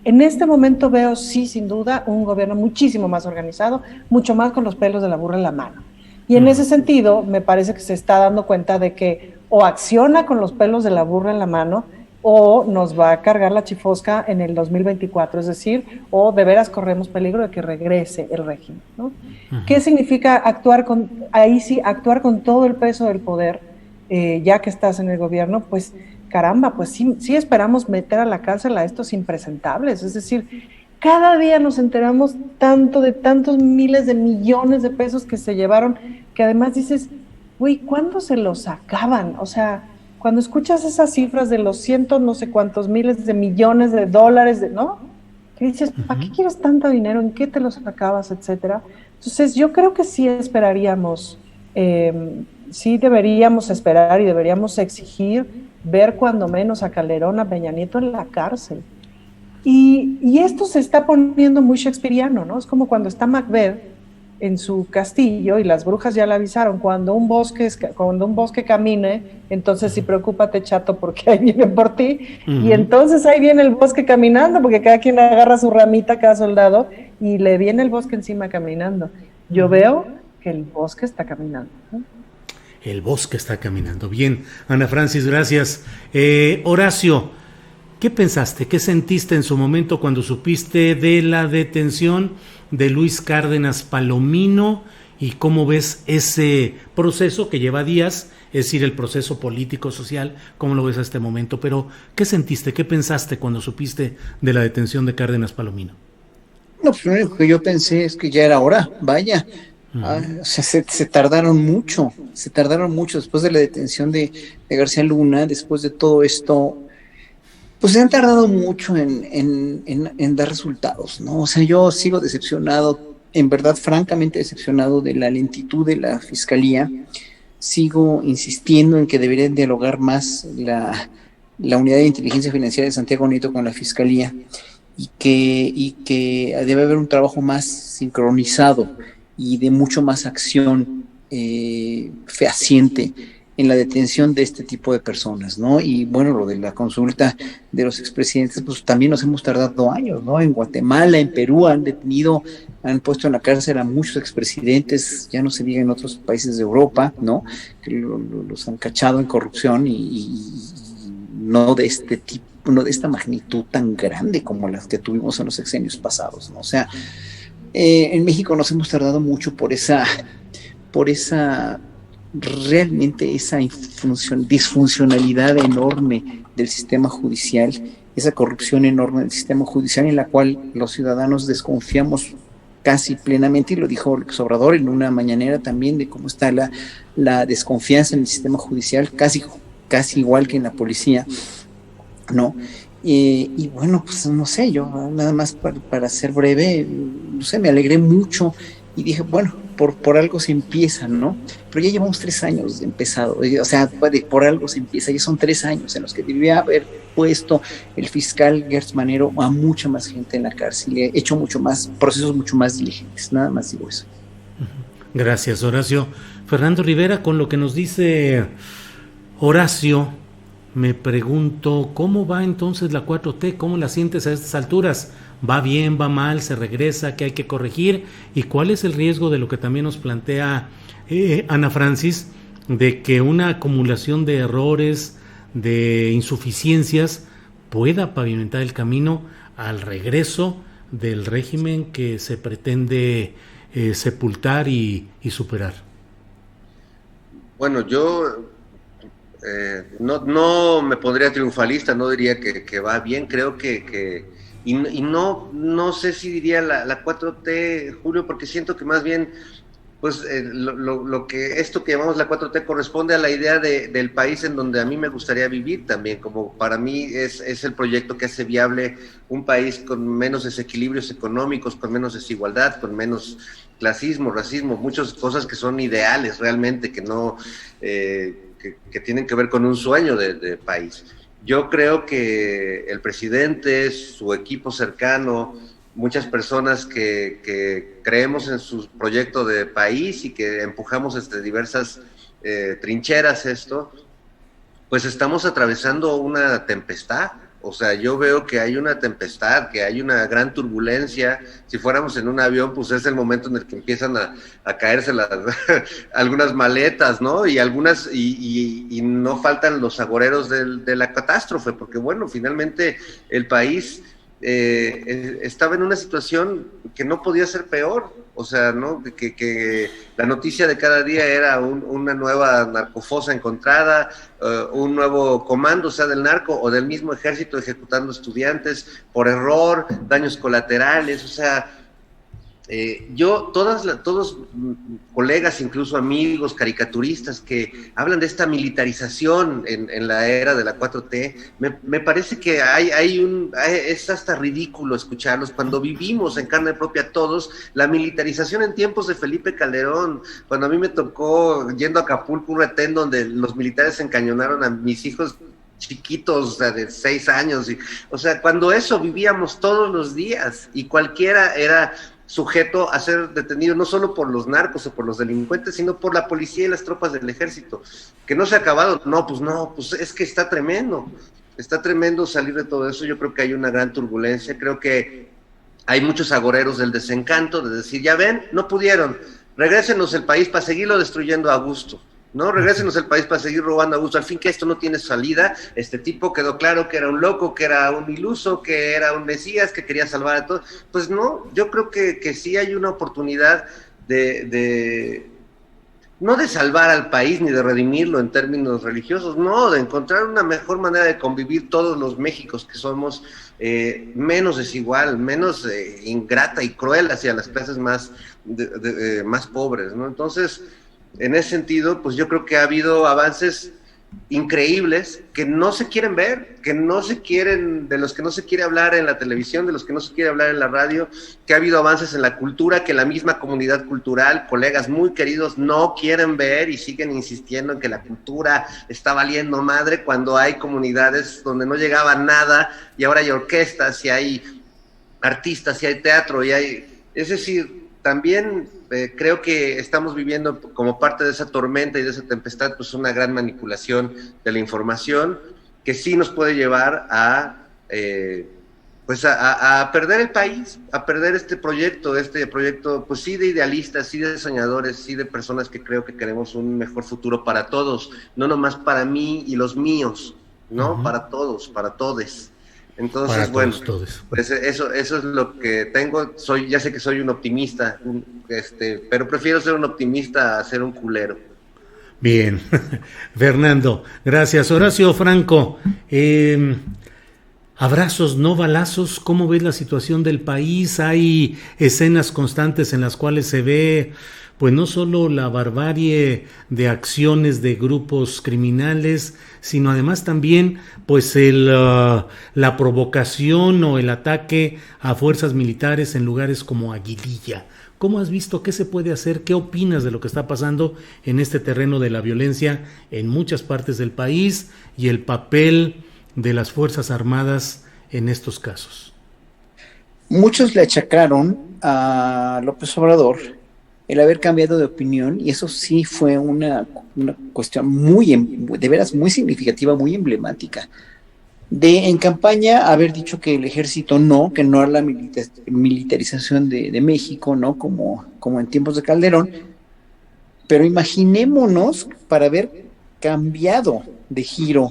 En este momento veo, sí, sin duda, un gobierno muchísimo más organizado, mucho más con los pelos de la burra en la mano. Y en ese sentido, me parece que se está dando cuenta de que o acciona con los pelos de la burra en la mano o nos va a cargar la chifosca en el 2024, es decir, o de veras corremos peligro de que regrese el régimen, ¿no? Uh-huh. ¿Qué significa actuar con todo el peso del poder, ya que estás en el gobierno? Pues caramba, pues sí esperamos meter a la cárcel a estos impresentables, es decir, cada día nos enteramos tanto de tantos miles de millones de pesos que se llevaron, que además dices, güey, ¿cuándo se los sacaban? O sea, cuando escuchas esas cifras de los cientos, no sé cuántos miles de millones de dólares, ¿no? Que dices, ¿para qué quieres tanto dinero? ¿En qué te los sacabas? Etcétera. Entonces, yo creo que sí esperaríamos, sí deberíamos esperar y deberíamos exigir ver cuando menos a Calderón, a Peña Nieto en la cárcel. Y esto se está poniendo muy shakespeariano, ¿no? Es como cuando está Macbeth en su castillo y las brujas ya le avisaron, cuando un bosque camine, entonces sí preocúpate, chato, porque ahí vienen por ti. Uh-huh. Y entonces ahí viene el bosque caminando, porque cada quien agarra su ramita, cada soldado, y le viene el bosque encima caminando. Yo veo que el bosque está caminando, ¿no? El bosque está caminando. Bien, Ana Francis, gracias. Horacio, ¿qué pensaste? ¿Qué sentiste en su momento cuando supiste de la detención de Luis Cárdenas Palomino? ¿Y cómo ves ese proceso que lleva días? Es decir, el proceso político, social, ¿cómo lo ves a este momento? Pero, ¿qué sentiste? ¿Qué pensaste cuando supiste de la detención de Cárdenas Palomino? No, pues lo único que yo pensé es que ya era hora, vaya. O sea, se tardaron mucho después de la detención de García Luna, después de todo esto. Pues se han tardado mucho en dar resultados, ¿no? O sea, yo sigo decepcionado en verdad francamente decepcionado de la lentitud de la Fiscalía. Sigo insistiendo en que deberían dialogar más la Unidad de Inteligencia Financiera de Santiago Nieto con la Fiscalía y que debe haber un trabajo más sincronizado y de mucho más acción fehaciente en la detención de este tipo de personas, ¿no? Y bueno, lo de la consulta de los expresidentes, pues también nos hemos tardado años, ¿no? En Guatemala, en Perú han han puesto en la cárcel a muchos expresidentes, ya no se diga en otros países de Europa, ¿no? Que los han cachado en corrupción y no de este tipo, no de esta magnitud tan grande como las que tuvimos en los sexenios pasados, ¿no? O sea, en México nos hemos tardado mucho por esa realmente esa disfuncionalidad enorme del sistema judicial, esa corrupción enorme del sistema judicial en la cual los ciudadanos desconfiamos casi plenamente, y lo dijo López Obrador en una mañanera también, de cómo está la desconfianza en el sistema judicial, casi igual que en la policía, ¿no? Y bueno, pues no sé, yo nada más para ser breve, no sé, me alegré mucho y dije, bueno, por algo se empieza, ¿no? Pero ya llevamos 3 años de empezado, o sea, por algo se empieza, ya son 3 años en los que debía haber puesto el fiscal Gertz Manero a mucha más gente en la cárcel, he hecho procesos mucho más diligentes, nada más digo eso. Gracias, Horacio. Fernando Rivera, con lo que nos dice Horacio, me pregunto, ¿cómo va entonces la 4T? ¿Cómo la sientes a estas alturas? ¿Va bien, va mal, se regresa, qué hay que corregir? ¿Y cuál es el riesgo de lo que también nos plantea Ana Francis, de que una acumulación de errores, de insuficiencias, pueda pavimentar el camino al regreso del régimen que se pretende sepultar y superar? Bueno, yo no me pondría triunfalista, no diría que va bien, creo que y no sé si diría la 4T, Julio, porque siento que más bien, pues lo que esto que llamamos la 4T corresponde a la idea del país en donde a mí me gustaría vivir también, como para mí es el proyecto que hace viable un país con menos desequilibrios económicos, con menos desigualdad, con menos clasismo, racismo, muchas cosas que son ideales realmente, que no que tienen que ver con un sueño de país. Yo creo que el presidente, su equipo cercano, muchas personas que creemos en su proyecto de país y que empujamos desde diversas trincheras esto, pues estamos atravesando una tempestad. O sea, yo veo que hay una tempestad, que hay una gran turbulencia. Si fuéramos en un avión, pues es el momento en el que empiezan a caerse algunas maletas, ¿no? Y no faltan los agoreros de la catástrofe, porque bueno, finalmente el país estaba en una situación que no podía ser peor. O sea, ¿no? Que la noticia de cada día era una nueva narcofosa encontrada, un nuevo comando, sea del narco o del mismo ejército ejecutando estudiantes por error, daños colaterales, o sea, todos colegas, incluso amigos, caricaturistas que hablan de esta militarización en la era de la 4T, me parece que es hasta ridículo escucharlos cuando vivimos en carne propia todos la militarización en tiempos de Felipe Calderón, cuando a mí me tocó yendo a Acapulco un retén donde los militares encañonaron a mis hijos chiquitos, o sea, de 6 años, o sea, cuando eso vivíamos todos los días y cualquiera era sujeto a ser detenido no solo por los narcos o por los delincuentes, sino por la policía y las tropas del ejército. Que no se ha acabado, pues es que está tremendo salir de todo eso. Yo creo que hay una gran turbulencia, creo que hay muchos agoreros del desencanto, de decir, ya ven, no pudieron, regrésenos el país para seguirlo destruyendo a gusto. No, regrésenos el país para seguir robando a gusto. Al fin que esto no tiene salida. Este tipo quedó claro que era un loco, que era un iluso, que era un mesías, que quería salvar a todos. Pues no, yo creo que sí hay una oportunidad no de salvar al país ni de redimirlo en términos religiosos, no, de encontrar una mejor manera de convivir todos los Méxicos que somos menos desigual, menos ingrata y cruel hacia las clases más pobres, ¿no? Entonces, en ese sentido, pues yo creo que ha habido avances increíbles que no se quieren ver, que no se quieren, de los que no se quiere hablar en la televisión, de los que no se quiere hablar en la radio, que ha habido avances en la cultura, que la misma comunidad cultural, colegas muy queridos, no quieren ver y siguen insistiendo en que la cultura está valiendo madre cuando hay comunidades donde no llegaba nada y ahora hay orquestas y hay artistas y hay teatro y hay, es decir, también creo que estamos viviendo como parte de esa tormenta y de esa tempestad, pues una gran manipulación de la información que sí nos puede llevar a perder el país, a perder este proyecto, pues sí de idealistas, sí de soñadores, sí de personas que creo que queremos un mejor futuro para todos, no nomás para mí y los míos, ¿no? Uh-huh. Para todos, para todes. Entonces, para bueno, todos. Pues eso es lo que tengo. Ya sé que soy un optimista, pero prefiero ser un optimista a ser un culero. Bien, Fernando, gracias. Horacio Franco, abrazos, no balazos. ¿Cómo ves la situación del país? Hay escenas constantes en las cuales se ve, pues no solo la barbarie de acciones de grupos criminales, sino además también pues la provocación o el ataque a fuerzas militares en lugares como Aguililla. ¿Cómo has visto? ¿Qué se puede hacer? ¿Qué opinas de lo que está pasando en este terreno de la violencia en muchas partes del país y el papel de las Fuerzas Armadas en estos casos? Muchos le achacaron a López Obrador el haber cambiado de opinión, y eso sí fue una cuestión de veras muy significativa, muy emblemática. En campaña haber dicho que el ejército que no a la militarización de México, ¿no? Como en tiempos de Calderón, pero imaginémonos para haber cambiado de giro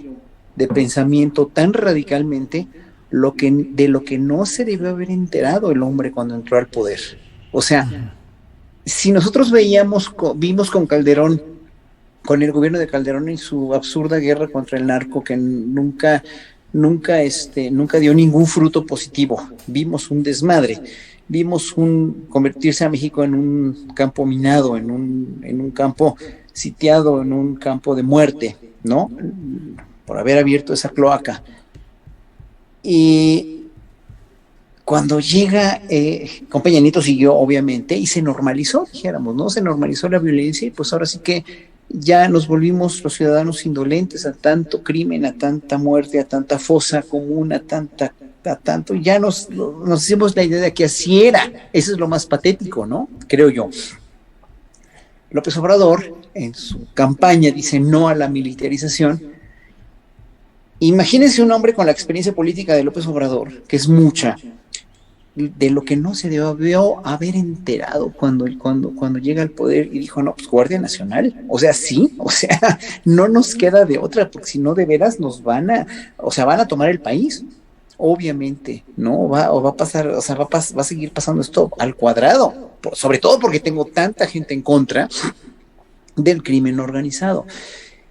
de pensamiento tan radicalmente de lo que no se debió haber enterado el hombre cuando entró al poder. O sea, si nosotros vimos con Calderón, con el gobierno de Calderón y su absurda guerra contra el narco que nunca dio ningún fruto positivo, vimos un desmadre, vimos convertirse a México en un campo minado, en un campo sitiado, en un campo de muerte, ¿no? Por haber abierto esa cloaca. Y cuando llega, con Peña Nieto siguió obviamente y se normalizó, dijéramos, ¿no? Se normalizó la violencia y pues ahora sí que ya nos volvimos los ciudadanos indolentes a tanto crimen, a tanta muerte, a tanta fosa común, a tanto, ya nos hicimos la idea de que así era. Eso es lo más patético, ¿no? Creo yo. López Obrador, en su campaña, dice no a la militarización. Imagínense un hombre con la experiencia política de López Obrador, que es mucha, de lo que no se debió haber enterado cuando llega al poder y dijo, no, pues Guardia Nacional, o sea, sí, o sea, no nos queda de otra, porque si no de veras van a tomar el país, obviamente, ¿no? Va a pasar, o sea, va a seguir pasando esto al cuadrado, sobre todo porque tengo tanta gente en contra del crimen organizado.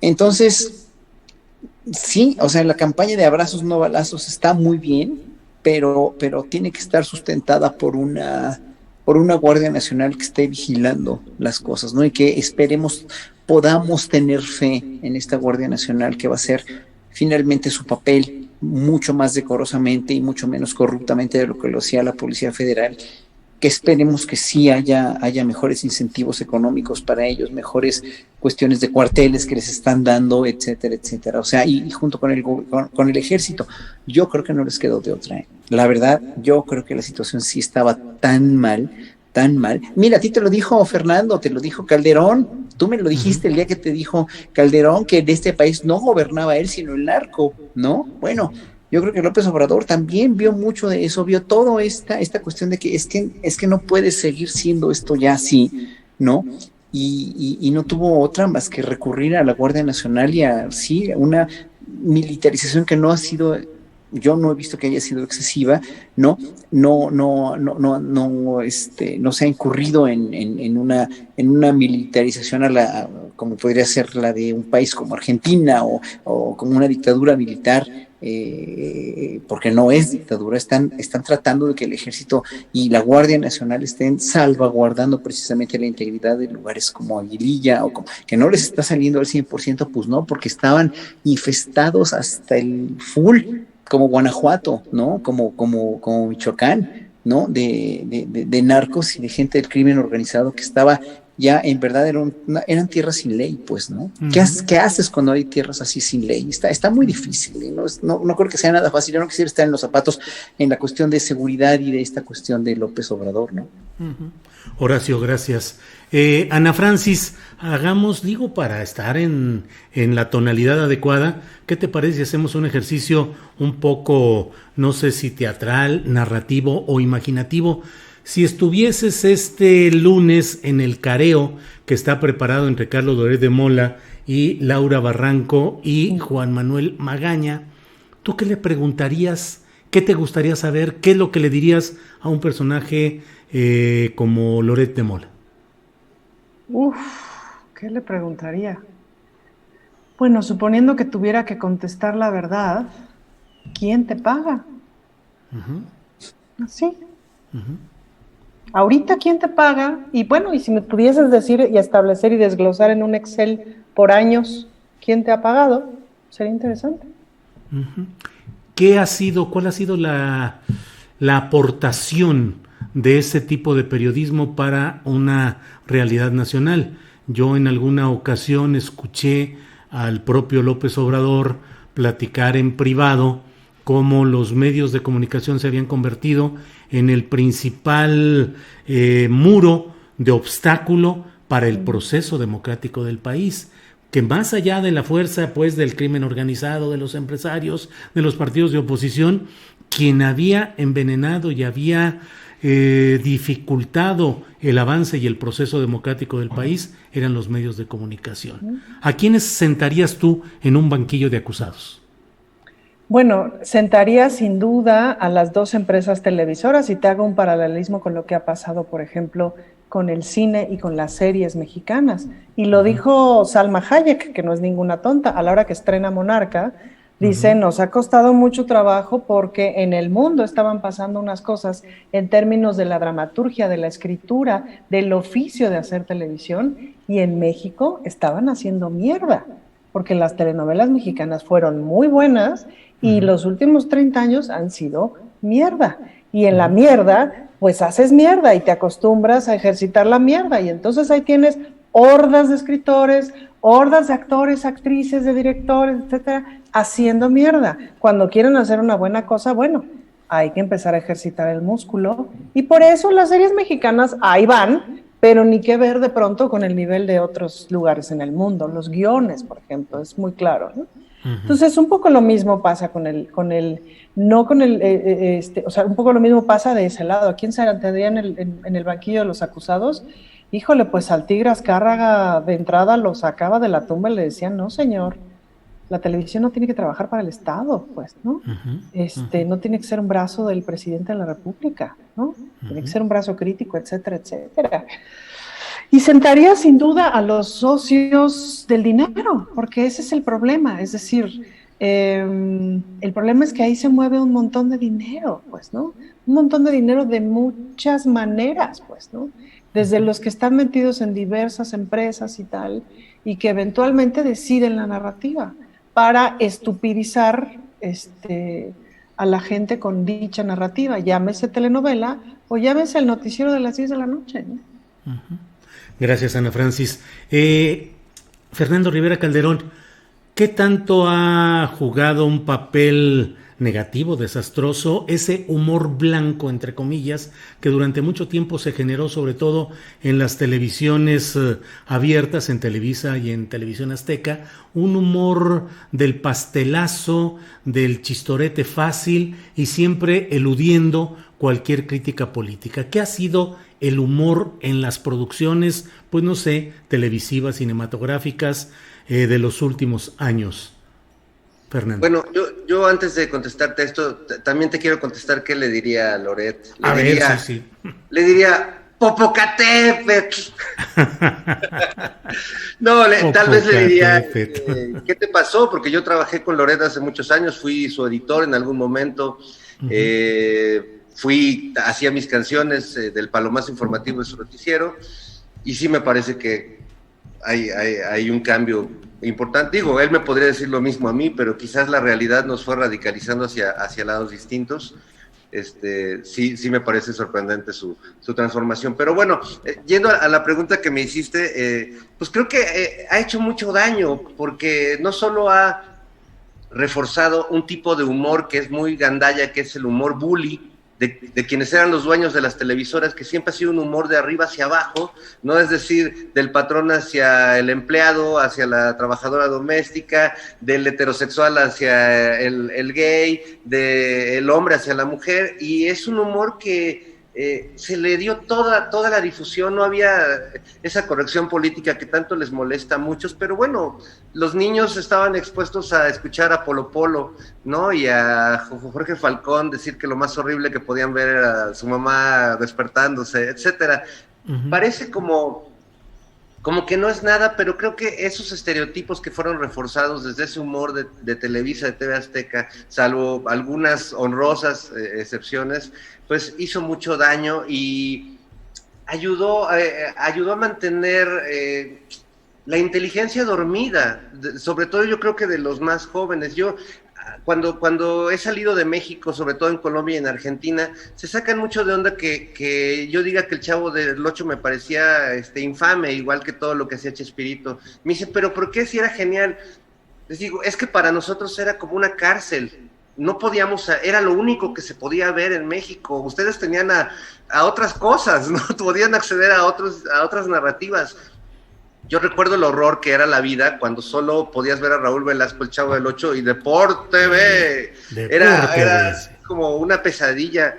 Entonces, sí, o sea, la campaña de abrazos no balazos está muy bien, pero tiene que estar sustentada por una Guardia Nacional que esté vigilando las cosas, ¿no? Y que podamos tener fe en esta Guardia Nacional que va a hacer finalmente su papel mucho más decorosamente y mucho menos corruptamente de lo que lo hacía la Policía Federal, que esperemos que sí haya mejores incentivos económicos para ellos, mejores cuestiones de cuarteles que les están dando, etcétera, etcétera. O sea, y junto con el ejército, yo creo que no les quedó de otra. La verdad, yo creo que la situación sí estaba tan mal. Mira, a ti te lo dijo Fernando, te lo dijo Calderón, tú me lo dijiste el día que te dijo Calderón que de este país no gobernaba él, sino el narco, ¿no? Bueno, yo creo que López Obrador también vio mucho de eso, vio toda esta cuestión de que es que no puede seguir siendo esto ya así, ¿no? Y no tuvo otra más que recurrir a la Guardia Nacional y a una militarización que no ha sido, yo no he visto que haya sido excesiva, no se ha incurrido en una militarización como podría ser la de un país como Argentina o como una dictadura militar porque no es dictadura, están tratando de que el ejército y la Guardia Nacional estén salvaguardando precisamente la integridad de lugares como Aguililla, que no les está saliendo al 100%, pues no, porque estaban infestados hasta el full, como Guanajuato, ¿no? Como Michoacán, ¿no? De narcos y de gente del crimen organizado que estaba ya en verdad eran tierras sin ley, pues, ¿no? Uh-huh. ¿Qué haces cuando hay tierras así sin ley? Está muy difícil, ¿eh? No creo que sea nada fácil. Yo no quisiera estar en los zapatos en la cuestión de seguridad y de esta cuestión de López Obrador, ¿no? Uh-huh. Horacio, gracias. Ana Francis, para estar en la tonalidad adecuada, ¿qué te parece si hacemos un ejercicio un poco, no sé si teatral, narrativo o imaginativo? Si estuvieses este lunes en el careo que está preparado entre Carlos Loret de Mola y Laura Barranco y Juan Manuel Magaña, ¿tú qué le preguntarías? ¿Qué te gustaría saber? ¿Qué es lo que le dirías a un personaje como Loret de Mola? ¿Qué le preguntaría? Bueno, suponiendo que tuviera que contestar la verdad, ¿quién te paga? Uh-huh. Así. Uh-huh. Ahorita, ¿quién te paga? Y bueno, y si me pudieses decir y establecer y desglosar en un Excel por años, ¿quién te ha pagado? Sería interesante. Uh-huh. ¿Cuál ha sido la aportación de ese tipo de periodismo para una realidad nacional? Yo en alguna ocasión escuché al propio López Obrador platicar en privado cómo los medios de comunicación se habían convertido en el principal muro de obstáculo para el proceso democrático del país, que más allá de la fuerza pues del crimen organizado, de los empresarios, de los partidos de oposición, quien había envenenado y había dificultado el avance y el proceso democrático del país eran los medios de comunicación. ¿A quiénes sentarías tú en un banquillo de acusados? Bueno, sentaría sin duda a las dos empresas televisoras, y te hago un paralelismo con lo que ha pasado, por ejemplo, con el cine y con las series mexicanas. Y lo dijo Salma Hayek, que no es ninguna tonta, a la hora que estrena Monarca, dice, nos ha costado mucho trabajo porque en el mundo estaban pasando unas cosas en términos de la dramaturgia, de la escritura, del oficio de hacer televisión, y en México estaban haciendo mierda, porque las telenovelas mexicanas fueron muy buenas y los últimos 30 años han sido mierda. Y en la mierda, pues haces mierda y te acostumbras a ejercitar la mierda. Y entonces ahí tienes hordas de escritores, hordas de actores, actrices, de directores, etcétera, haciendo mierda. Cuando quieren hacer una buena cosa, bueno, hay que empezar a ejercitar el músculo. Y por eso las series mexicanas ahí van, pero ni que ver de pronto con el nivel de otros lugares en el mundo. Los guiones, por ejemplo, es muy claro, ¿no? Entonces, un poco lo mismo pasa un poco lo mismo pasa de ese lado. ¿A quién se tendría en el banquillo de los acusados? Híjole, pues al Tigre Azcárraga de entrada lo sacaba de la tumba y le decían, no señor, la televisión no tiene que trabajar para el Estado, pues, ¿no? No tiene que ser un brazo del presidente de la República, ¿no? Tiene que ser un brazo crítico, etcétera, etcétera. Y sentaría sin duda a los socios del dinero, porque ese es el problema, es decir, el problema es que ahí se mueve un montón de dinero, pues, ¿no? Un montón de dinero de muchas maneras, pues, ¿no? Desde los que están metidos en diversas empresas y tal, y que eventualmente deciden la narrativa para estupidizar a la gente con dicha narrativa, llámese telenovela o llámese el noticiero de las 10 de la noche, ¿no? Gracias, Ana Francis. Fernando Rivera Calderón, ¿qué tanto ha jugado un papel negativo, desastroso, ese humor blanco, entre comillas, que durante mucho tiempo se generó sobre todo en las televisiones abiertas, en Televisa y en Televisión Azteca, un humor del pastelazo, del chistorete fácil y siempre eludiendo cualquier crítica política? ¿Qué ha sido el humor en las producciones, pues no sé, televisivas, cinematográficas de los últimos años? Fernando. Bueno, yo antes de contestarte esto, también te quiero contestar qué le diría a Loret. Le diría, Popocatépetl. No, tal vez le diría, ¿qué te pasó? Porque yo trabajé con Loret hace muchos años, fui su editor en algún momento, hacía mis canciones del palomazo informativo de su noticiero, y sí me parece que hay un cambio importante. Digo, él me podría decir lo mismo a mí, pero quizás la realidad nos fue radicalizando hacia lados distintos. Sí me parece sorprendente su transformación. Pero bueno, yendo a la pregunta que me hiciste, pues creo que ha hecho mucho daño, porque no solo ha reforzado un tipo de humor que es muy gandalla, que es el humor bully, de quienes eran los dueños de las televisoras, que siempre ha sido un humor de arriba hacia abajo, no es decir, del patrón hacia el empleado, hacia la trabajadora doméstica, del heterosexual hacia el gay, del hombre hacia la mujer, y es un humor que se le dio toda la difusión, no había esa corrección política que tanto les molesta a muchos, pero bueno, los niños estaban expuestos a escuchar a Polo Polo, ¿no? Y a Jorge Falcón decir que lo más horrible que podían ver era su mamá despertándose, etcétera. Parece como que no es nada, pero creo que esos estereotipos que fueron reforzados desde ese humor de Televisa, de TV Azteca, salvo algunas honrosas excepciones, pues hizo mucho daño y ayudó a mantener la inteligencia dormida, sobre todo yo creo que de los más jóvenes. Yo cuando he salido de México, sobre todo en Colombia y en Argentina, se sacan mucho de onda que yo diga que el Chavo del Ocho me parecía infame, igual que todo lo que hacía Chespirito. Me dice, ¿pero por qué si era genial? Les digo, es que para nosotros era como una cárcel. No podíamos, era lo único que se podía ver en México. Ustedes tenían a otras cosas, ¿no? Podían acceder a otras narrativas. Yo recuerdo el horror que era la vida cuando solo podías ver a Raúl Velasco, el Chavo del Ocho, y Deporte TV. Era como una pesadilla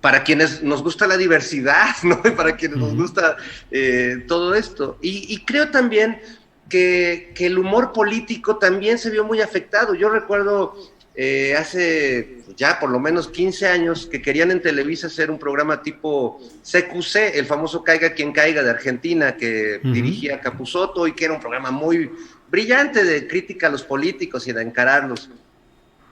para quienes nos gusta la diversidad, ¿no? Y para quienes nos gusta todo esto. Y creo también que el humor político también se vio muy afectado. Yo recuerdo hace ya por lo menos 15 años que querían en Televisa hacer un programa tipo CQC, el famoso Caiga Quien Caiga de Argentina, que dirigía Capusotto, y que era un programa muy brillante de crítica a los políticos y de encararlos.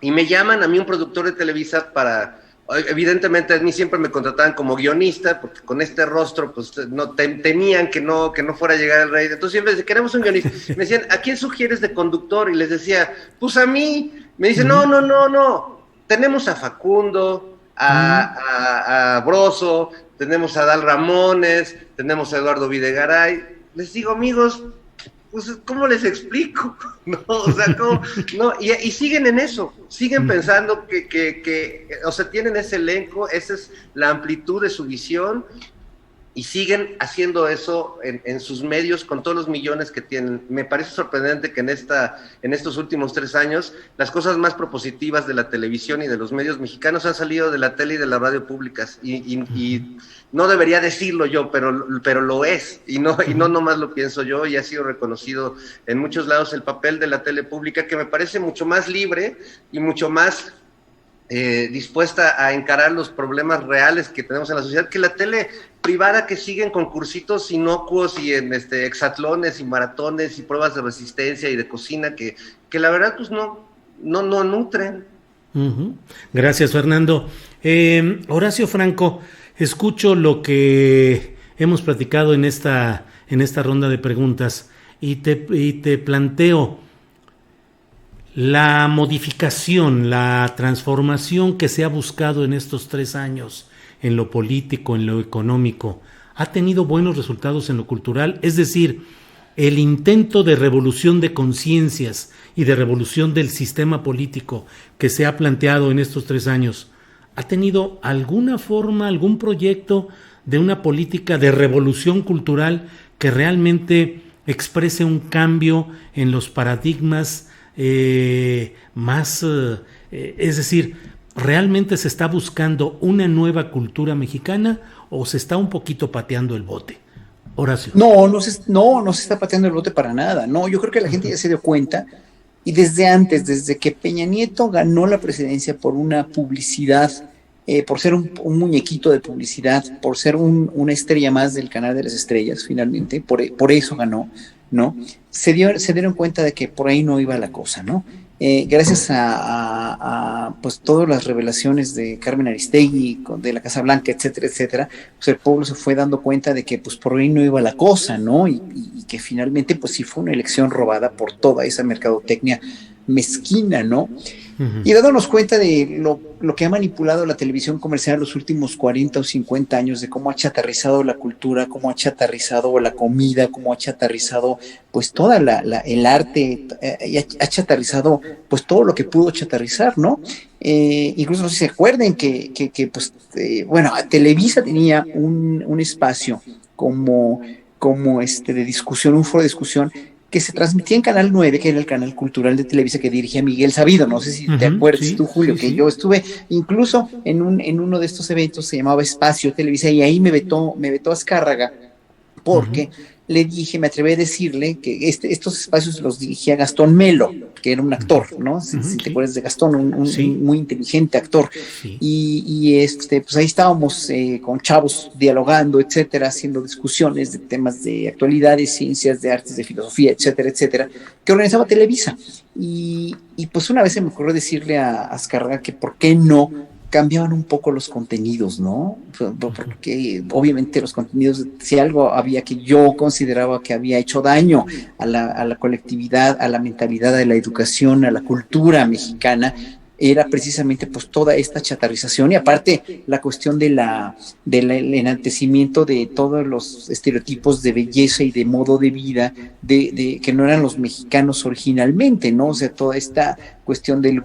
Y me llaman a mí un productor de Televisa para, evidentemente a mí siempre me contrataban como guionista, porque con este rostro pues no temían que no fuera a llegar el rey. Entonces siempre decían, queremos un guionista. Me decían, ¿a quién sugieres de conductor? Y les decía, pues a mí. Me dicen, no, tenemos a Facundo, a Broso, tenemos a Dal Ramones, tenemos a Eduardo Videgaray. Les digo, amigos, pues ¿cómo les explico? No, o sea, ¿cómo? No, y siguen en eso, siguen pensando que, o sea, tienen ese elenco, esa es la amplitud de su visión, y siguen haciendo eso en sus medios con todos los millones que tienen. Me parece sorprendente que en estos últimos 3 años las cosas más propositivas de la televisión y de los medios mexicanos han salido de la tele y de la radio públicas, y no debería decirlo yo, pero lo es, y no nomás lo pienso yo, y ha sido reconocido en muchos lados el papel de la tele pública, que me parece mucho más libre y mucho más dispuesta a encarar los problemas reales que tenemos en la sociedad, que la tele privada, que sigue en concursitos inocuos y en hexatlones y maratones y pruebas de resistencia y de cocina que la verdad pues no nutren. Gracias, Fernando. Horacio Franco, escucho lo que hemos platicado en esta ronda de preguntas y te planteo la modificación, la transformación que se ha buscado en estos 3 años en lo político, en lo económico, ha tenido buenos resultados en lo cultural, es decir, el intento de revolución de conciencias y de revolución del sistema político que se ha planteado en estos 3 años, ¿ha tenido alguna forma, algún proyecto de una política de revolución cultural que realmente exprese un cambio en los paradigmas es decir, ¿realmente se está buscando una nueva cultura mexicana o se está un poquito pateando el bote? Horacio. No se está pateando el bote para nada. No, yo creo que la gente ya se dio cuenta, y desde que Peña Nieto ganó la presidencia por una publicidad por ser un muñequito de publicidad, por ser una estrella más del canal de las estrellas, finalmente, por eso ganó, ¿no? Se dieron cuenta de que por ahí no iba la cosa, ¿no? Gracias a pues todas las revelaciones de Carmen Aristegui, de la Casa Blanca, etcétera, etcétera, pues el pueblo se fue dando cuenta de que pues por ahí no iba la cosa, ¿no? Y que finalmente pues sí fue una elección robada por toda esa mercadotecnia mezquina, ¿no? Y dándonos cuenta de lo que ha manipulado la televisión comercial los últimos 40 o 50 años, de cómo ha chatarrizado la cultura, cómo ha chatarrizado la comida, cómo ha chatarrizado pues toda el arte, y ha chatarrizado pues todo lo que pudo chatarrizar, ¿no? Incluso no sé si se acuerden que pues, bueno, Televisa tenía un espacio como de discusión, un foro de discusión, que se transmitía en Canal 9, que era el canal cultural de Televisa que dirigía Miguel Sabido. No sé si te acuerdas tú, Julio, que yo estuve incluso en uno de estos eventos, se llamaba Espacio Televisa, y ahí me vetó Azcárraga, porque le dije, me atreví a decirle que estos espacios los dirigía Gastón Melo, que era un actor, ¿no? Si te acuerdas de Gastón, un muy inteligente actor. Sí. Y pues ahí estábamos con chavos dialogando, etcétera, haciendo discusiones de temas de actualidad, de ciencias, de artes, de filosofía, etcétera, etcétera, que organizaba Televisa. Y pues una vez se me ocurrió decirle a Azcárraga que por qué no cambiaban un poco los contenidos, ¿no? Porque obviamente los contenidos, si algo había que yo consideraba que había hecho daño a la colectividad, a la mentalidad, a la educación, a la cultura mexicana, era precisamente pues toda esta chatarrización, y aparte la cuestión del enaltecimiento de todos los estereotipos de belleza y de modo de vida de que no eran los mexicanos originalmente, ¿no? O sea, toda esta cuestión del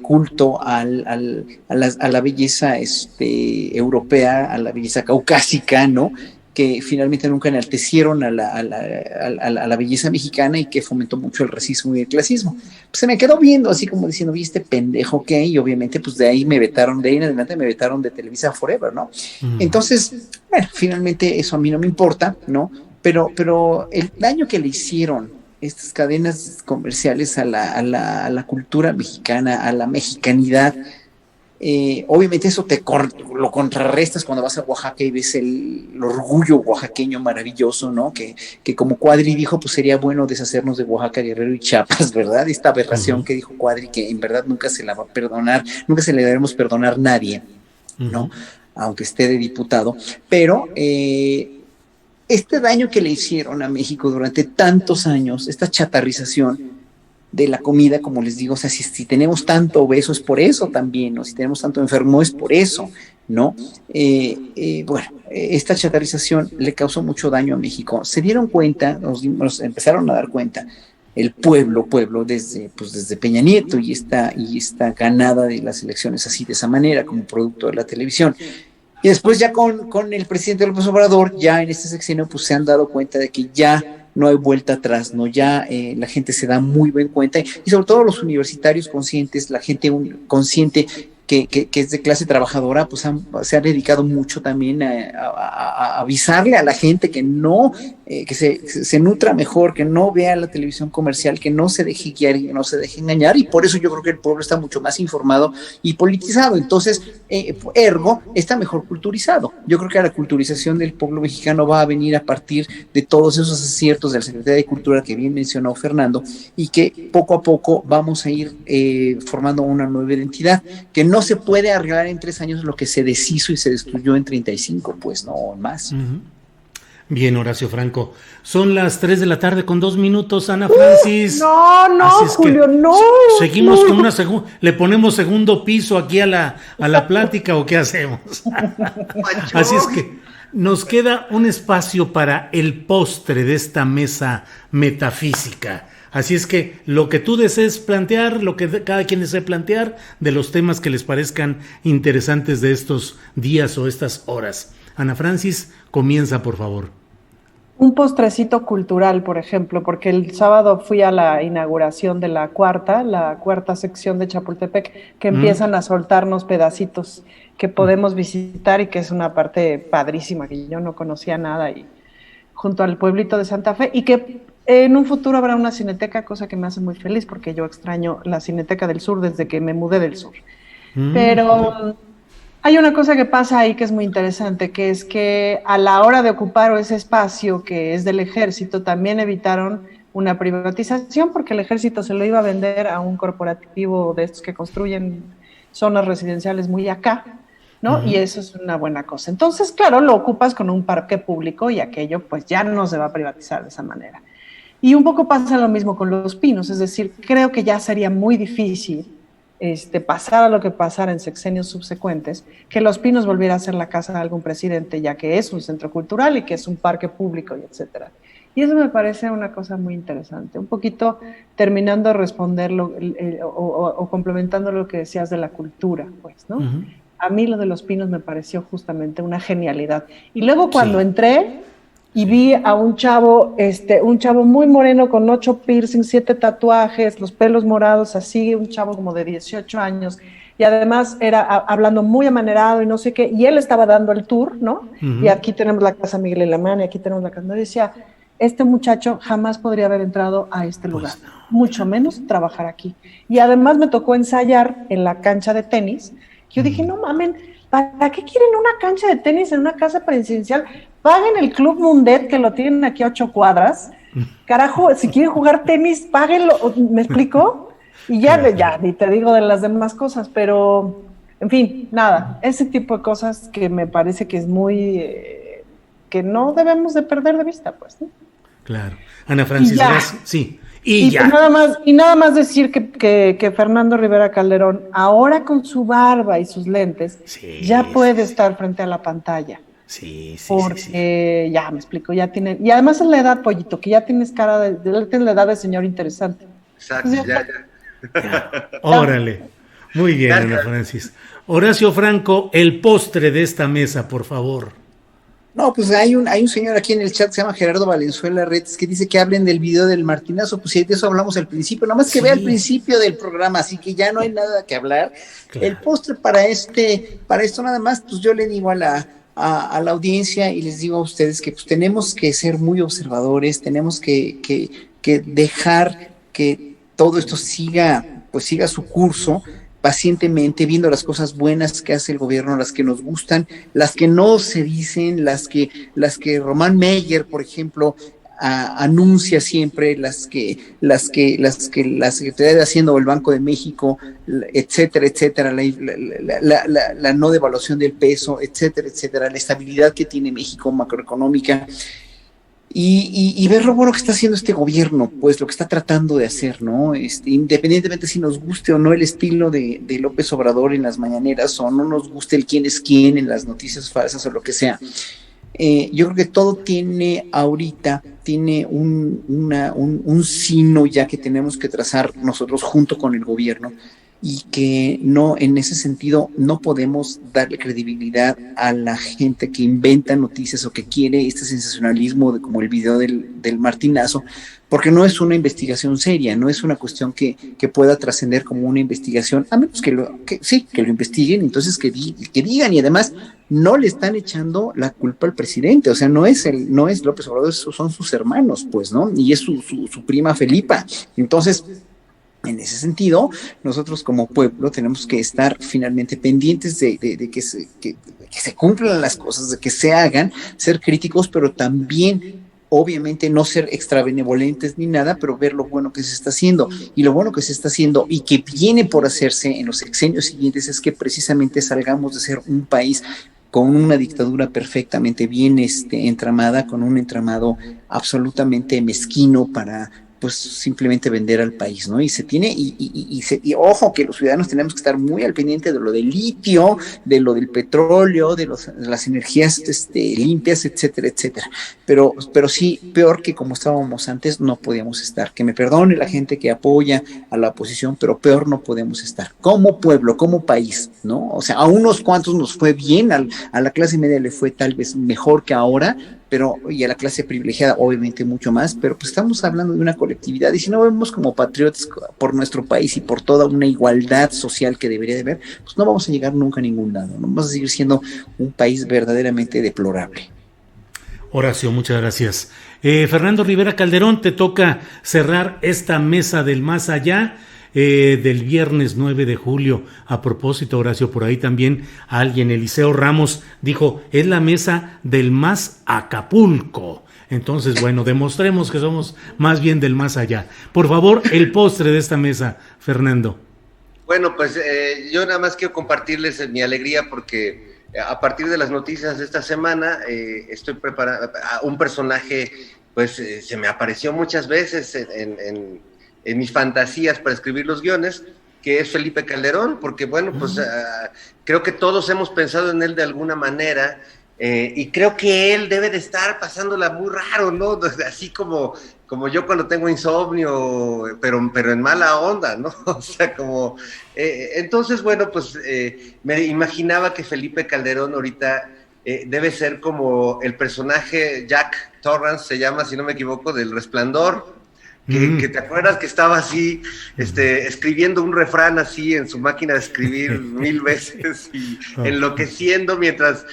culto a la belleza europea, a la belleza caucásica, ¿no? Que finalmente nunca enaltecieron a la belleza mexicana, y que fomentó mucho el racismo y el clasismo. Pues se me quedó viendo así como diciendo, vi este pendejo que hay, y obviamente pues de ahí en adelante me vetaron de Televisa Forever, ¿no? Entonces, bueno, finalmente eso a mí no me importa, ¿no? Pero el daño que le hicieron estas cadenas comerciales a la cultura mexicana, a la mexicanidad, obviamente eso lo contrarrestas cuando vas a Oaxaca y ves el orgullo oaxaqueño maravilloso, ¿no? Que como Cuadri dijo, pues sería bueno deshacernos de Oaxaca, Guerrero y Chiapas, ¿verdad? Esta aberración que dijo Cuadri, que en verdad nunca se la va a perdonar, nunca se le debemos perdonar a nadie, ¿no? Aunque esté de diputado, pero este daño que le hicieron a México durante tantos años, esta chatarrización de la comida, como les digo, o sea, si tenemos tanto obeso es por eso también, ¿no? Si tenemos tanto enfermo es por eso, ¿no? Bueno, esta chatarrización le causó mucho daño a México. Se dieron cuenta, nos empezaron a dar cuenta, el pueblo, desde Peña Nieto y esta ganada de las elecciones así, de esa manera, como producto de la televisión. Y después ya con el presidente López Obrador, ya en este sexenio, pues se han dado cuenta de que ya no hay vuelta atrás, ¿no? Ya la gente se da muy bien cuenta, y sobre todo los universitarios conscientes, la gente consciente que es de clase trabajadora, pues se ha dedicado mucho también a avisarle a la gente que no, que se nutra mejor, que no vea la televisión comercial, que no se deje guiar y que no se deje engañar, y por eso yo creo que el pueblo está mucho más informado y politizado. Entonces, ergo, está mejor culturizado. Yo creo que la culturización del pueblo mexicano va a venir a partir de todos esos aciertos de la Secretaría de Cultura que bien mencionó Fernando, y que poco a poco vamos a ir formando una nueva identidad, que no se puede arreglar en 3 años lo que se deshizo y se destruyó en 35, pues no más. Bien, Horacio Franco. Son las 3 de la tarde con 2 minutos, Ana Francis. No, Julio, no. Seguimos con una segunda. ¿Le ponemos segundo piso aquí a la plática o qué hacemos? Así es que nos queda un espacio para el postre de esta mesa metafísica. Así es que lo que tú desees plantear, lo que cada quien desee plantear, de los temas que les parezcan interesantes de estos días o estas horas. Ana Francis, comienza, por favor. Un postrecito cultural, por ejemplo, porque el sábado fui a la inauguración de la cuarta sección de Chapultepec, que empiezan a soltarnos pedacitos que podemos visitar, y que es una parte padrísima que yo no conocía nada, y junto al pueblito de Santa Fe, y que en un futuro habrá una cineteca, cosa que me hace muy feliz porque yo extraño la Cineteca del Sur desde que me mudé del sur. Pero Hay una cosa que pasa ahí que es muy interesante, que es que a la hora de ocupar ese espacio que es del ejército, también evitaron una privatización porque el ejército se lo iba a vender a un corporativo de estos que construyen zonas residenciales muy acá, ¿no? Y eso es una buena cosa. Entonces, claro, lo ocupas con un parque público y aquello pues ya no se va a privatizar de esa manera. Y un poco pasa lo mismo con Los Pinos, es decir, creo que ya sería muy difícil pasara lo que pasara en sexenios subsecuentes, que Los Pinos volviera a ser la casa de algún presidente, ya que es un centro cultural y que es un parque público, y etcétera. Y eso me parece una cosa muy interesante. Un poquito terminando de responderlo o complementando lo que decías de la cultura, pues, ¿no? A mí lo de Los Pinos me pareció justamente una genialidad. Y luego cuando entré y vi a un chavo muy moreno con 8 piercings, 7 tatuajes, los pelos morados, así, un chavo como de 18 años, y además era hablando muy amanerado y no sé qué, y él estaba dando el tour, ¿no? Y aquí tenemos la Casa Miguel Alemán, y aquí tenemos la casa, y decía, este muchacho jamás podría haber entrado a este lugar, pues no, mucho menos trabajar aquí. Y además me tocó ensayar en la cancha de tenis. Yo dije, no mamen, ¿para qué quieren una cancha de tenis en una casa presidencial? Paguen el Club Mundet, que lo tienen aquí a 8 cuadras. Carajo, si quieren jugar tenis, páguenlo. ¿Me explico? Y ya, ni te digo de las demás cosas, pero, en fin, nada. Ese tipo de cosas que me parece que es muy... que no debemos de perder de vista, pues, ¿no? Claro. Ana Francis, sí. Y ya. Nada más decir que Fernando Rivera Calderón, ahora con su barba y sus lentes, ya puede estar frente a la pantalla. Sí. Porque ya me explico, ya tiene, y además es la edad, Pollito, que ya tienes tienes la edad de señor interesante. Exacto, Entonces, ya. Órale. Muy bien, Ana Francis. Horacio Franco, el postre de esta mesa, por favor. No, pues hay un señor aquí en el chat que se llama Gerardo Valenzuela Retes que dice que hablen del video del Martinazo. Pues sí, de eso hablamos al principio, nada más que vea el principio del programa, así que ya no hay nada que hablar. Claro. El postre para esto nada más, pues yo le digo a la audiencia y les digo a ustedes que pues tenemos que ser muy observadores, tenemos que dejar que todo esto siga su curso pacientemente, viendo las cosas buenas que hace el gobierno, las que nos gustan, las que no se dicen, las que Román Meyer, por ejemplo, anuncia siempre, las que la Secretaría de Hacienda o el Banco de México, etcétera, la no devaluación del peso, etcétera, la estabilidad que tiene México macroeconómica. Y ver lo bueno que está haciendo este gobierno, pues lo que está tratando de hacer, ¿no? Independientemente si nos guste o no el estilo de López Obrador en las mañaneras o no nos guste el quién es quién en las noticias falsas o lo que sea, yo creo que todo tiene un sino ya que tenemos que trazar nosotros junto con el gobierno, y que no, en ese sentido, no podemos darle credibilidad a la gente que inventa noticias o que quiere este sensacionalismo como el video del Martinazo, porque no es una investigación seria, no es una cuestión que pueda trascender como una investigación, a menos que lo investiguen, entonces que digan, y además no le están echando la culpa al presidente, o sea, no es López Obrador, son sus hermanos, pues, ¿no? Y es su prima Felipa, entonces... En ese sentido, nosotros como pueblo tenemos que estar finalmente pendientes de que se cumplan las cosas, de que se hagan, ser críticos, pero también, obviamente, no ser extrabenevolentes ni nada, pero ver lo bueno que se está haciendo. Y lo bueno que se está haciendo y que viene por hacerse en los sexenios siguientes es que precisamente salgamos de ser un país con una dictadura perfectamente bien entramada, con un entramado absolutamente mezquino para... pues simplemente vender al país, ¿no? Y se tiene, y ojo que los ciudadanos tenemos que estar muy al pendiente de lo del litio, de lo del petróleo, de las energías limpias, etcétera. Pero sí, peor que como estábamos antes, no podíamos estar. Que me perdone la gente que apoya a la oposición, pero peor no podemos estar. Como pueblo, como país, ¿no? O sea, a unos cuantos nos fue bien, a la clase media le fue tal vez mejor que ahora, y a la clase privilegiada obviamente mucho más, pero pues estamos hablando de una colectividad, y si no vemos como patriotas por nuestro país y por toda una igualdad social que debería de haber, pues no vamos a llegar nunca a ningún lado, no vamos a seguir siendo un país verdaderamente deplorable. Horacio, muchas gracias. Fernando Rivera Calderón, te toca cerrar esta mesa del más allá. del viernes 9 de julio. A propósito, Horacio, por ahí también alguien, Eliseo Ramos, dijo, es la mesa del más Acapulco. Entonces, bueno, demostremos que somos más bien del más allá. Por favor, el postre de esta mesa, Fernando. Bueno, pues yo nada más quiero compartirles mi alegría porque a partir de las noticias de esta semana estoy preparando un personaje, pues se me apareció muchas veces en mis fantasías para escribir los guiones, que es Felipe Calderón, porque bueno, pues creo que todos hemos pensado en él de alguna manera. Y creo que él debe de estar pasándola muy raro, ¿no? Así como yo cuando tengo insomnio, pero en mala onda, ¿no? O sea, como... entonces, bueno, pues me imaginaba que Felipe Calderón ahorita debe ser como el personaje Jack Torrance, se llama, si no me equivoco, del Resplandor. Que te acuerdas que estaba así, escribiendo un refrán así en su máquina de escribir 1000 veces y enloqueciendo mientras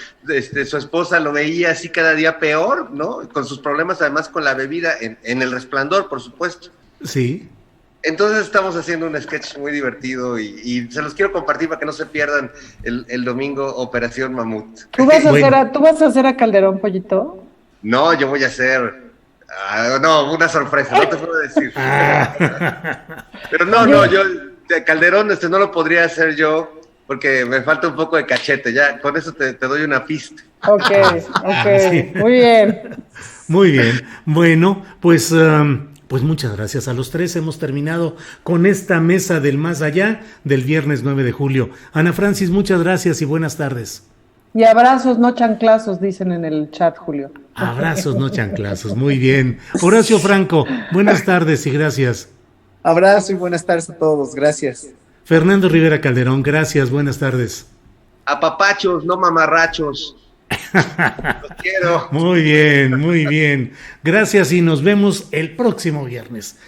su esposa lo veía así cada día peor, ¿no? Con sus problemas además con la bebida en El Resplandor, por supuesto. Sí. Entonces estamos haciendo un sketch muy divertido y se los quiero compartir para que no se pierdan el domingo Operación Mamut. ¿Tú vas a hacer a Calderón, Pollito? No, yo voy a hacer... no, una sorpresa, no te puedo decir. Pero no, yo, Calderón, no lo podría hacer yo, porque me falta un poco de cachete, ya, con eso te doy una pista. Ok, sí. Muy bien. Muy bien, bueno, pues muchas gracias a los tres, hemos terminado con esta mesa del más allá del viernes 9 de julio. Ana Francis, muchas gracias y buenas tardes. Y abrazos, no chanclazos, dicen en el chat, Julio. Abrazos, no chanclazos, muy bien. Horacio Franco, buenas tardes y gracias. Abrazo y buenas tardes a todos, gracias. Fernando Rivera Calderón, gracias, buenas tardes. Apapachos, no mamarrachos. Los quiero. Muy bien, muy bien. Gracias y nos vemos el próximo viernes.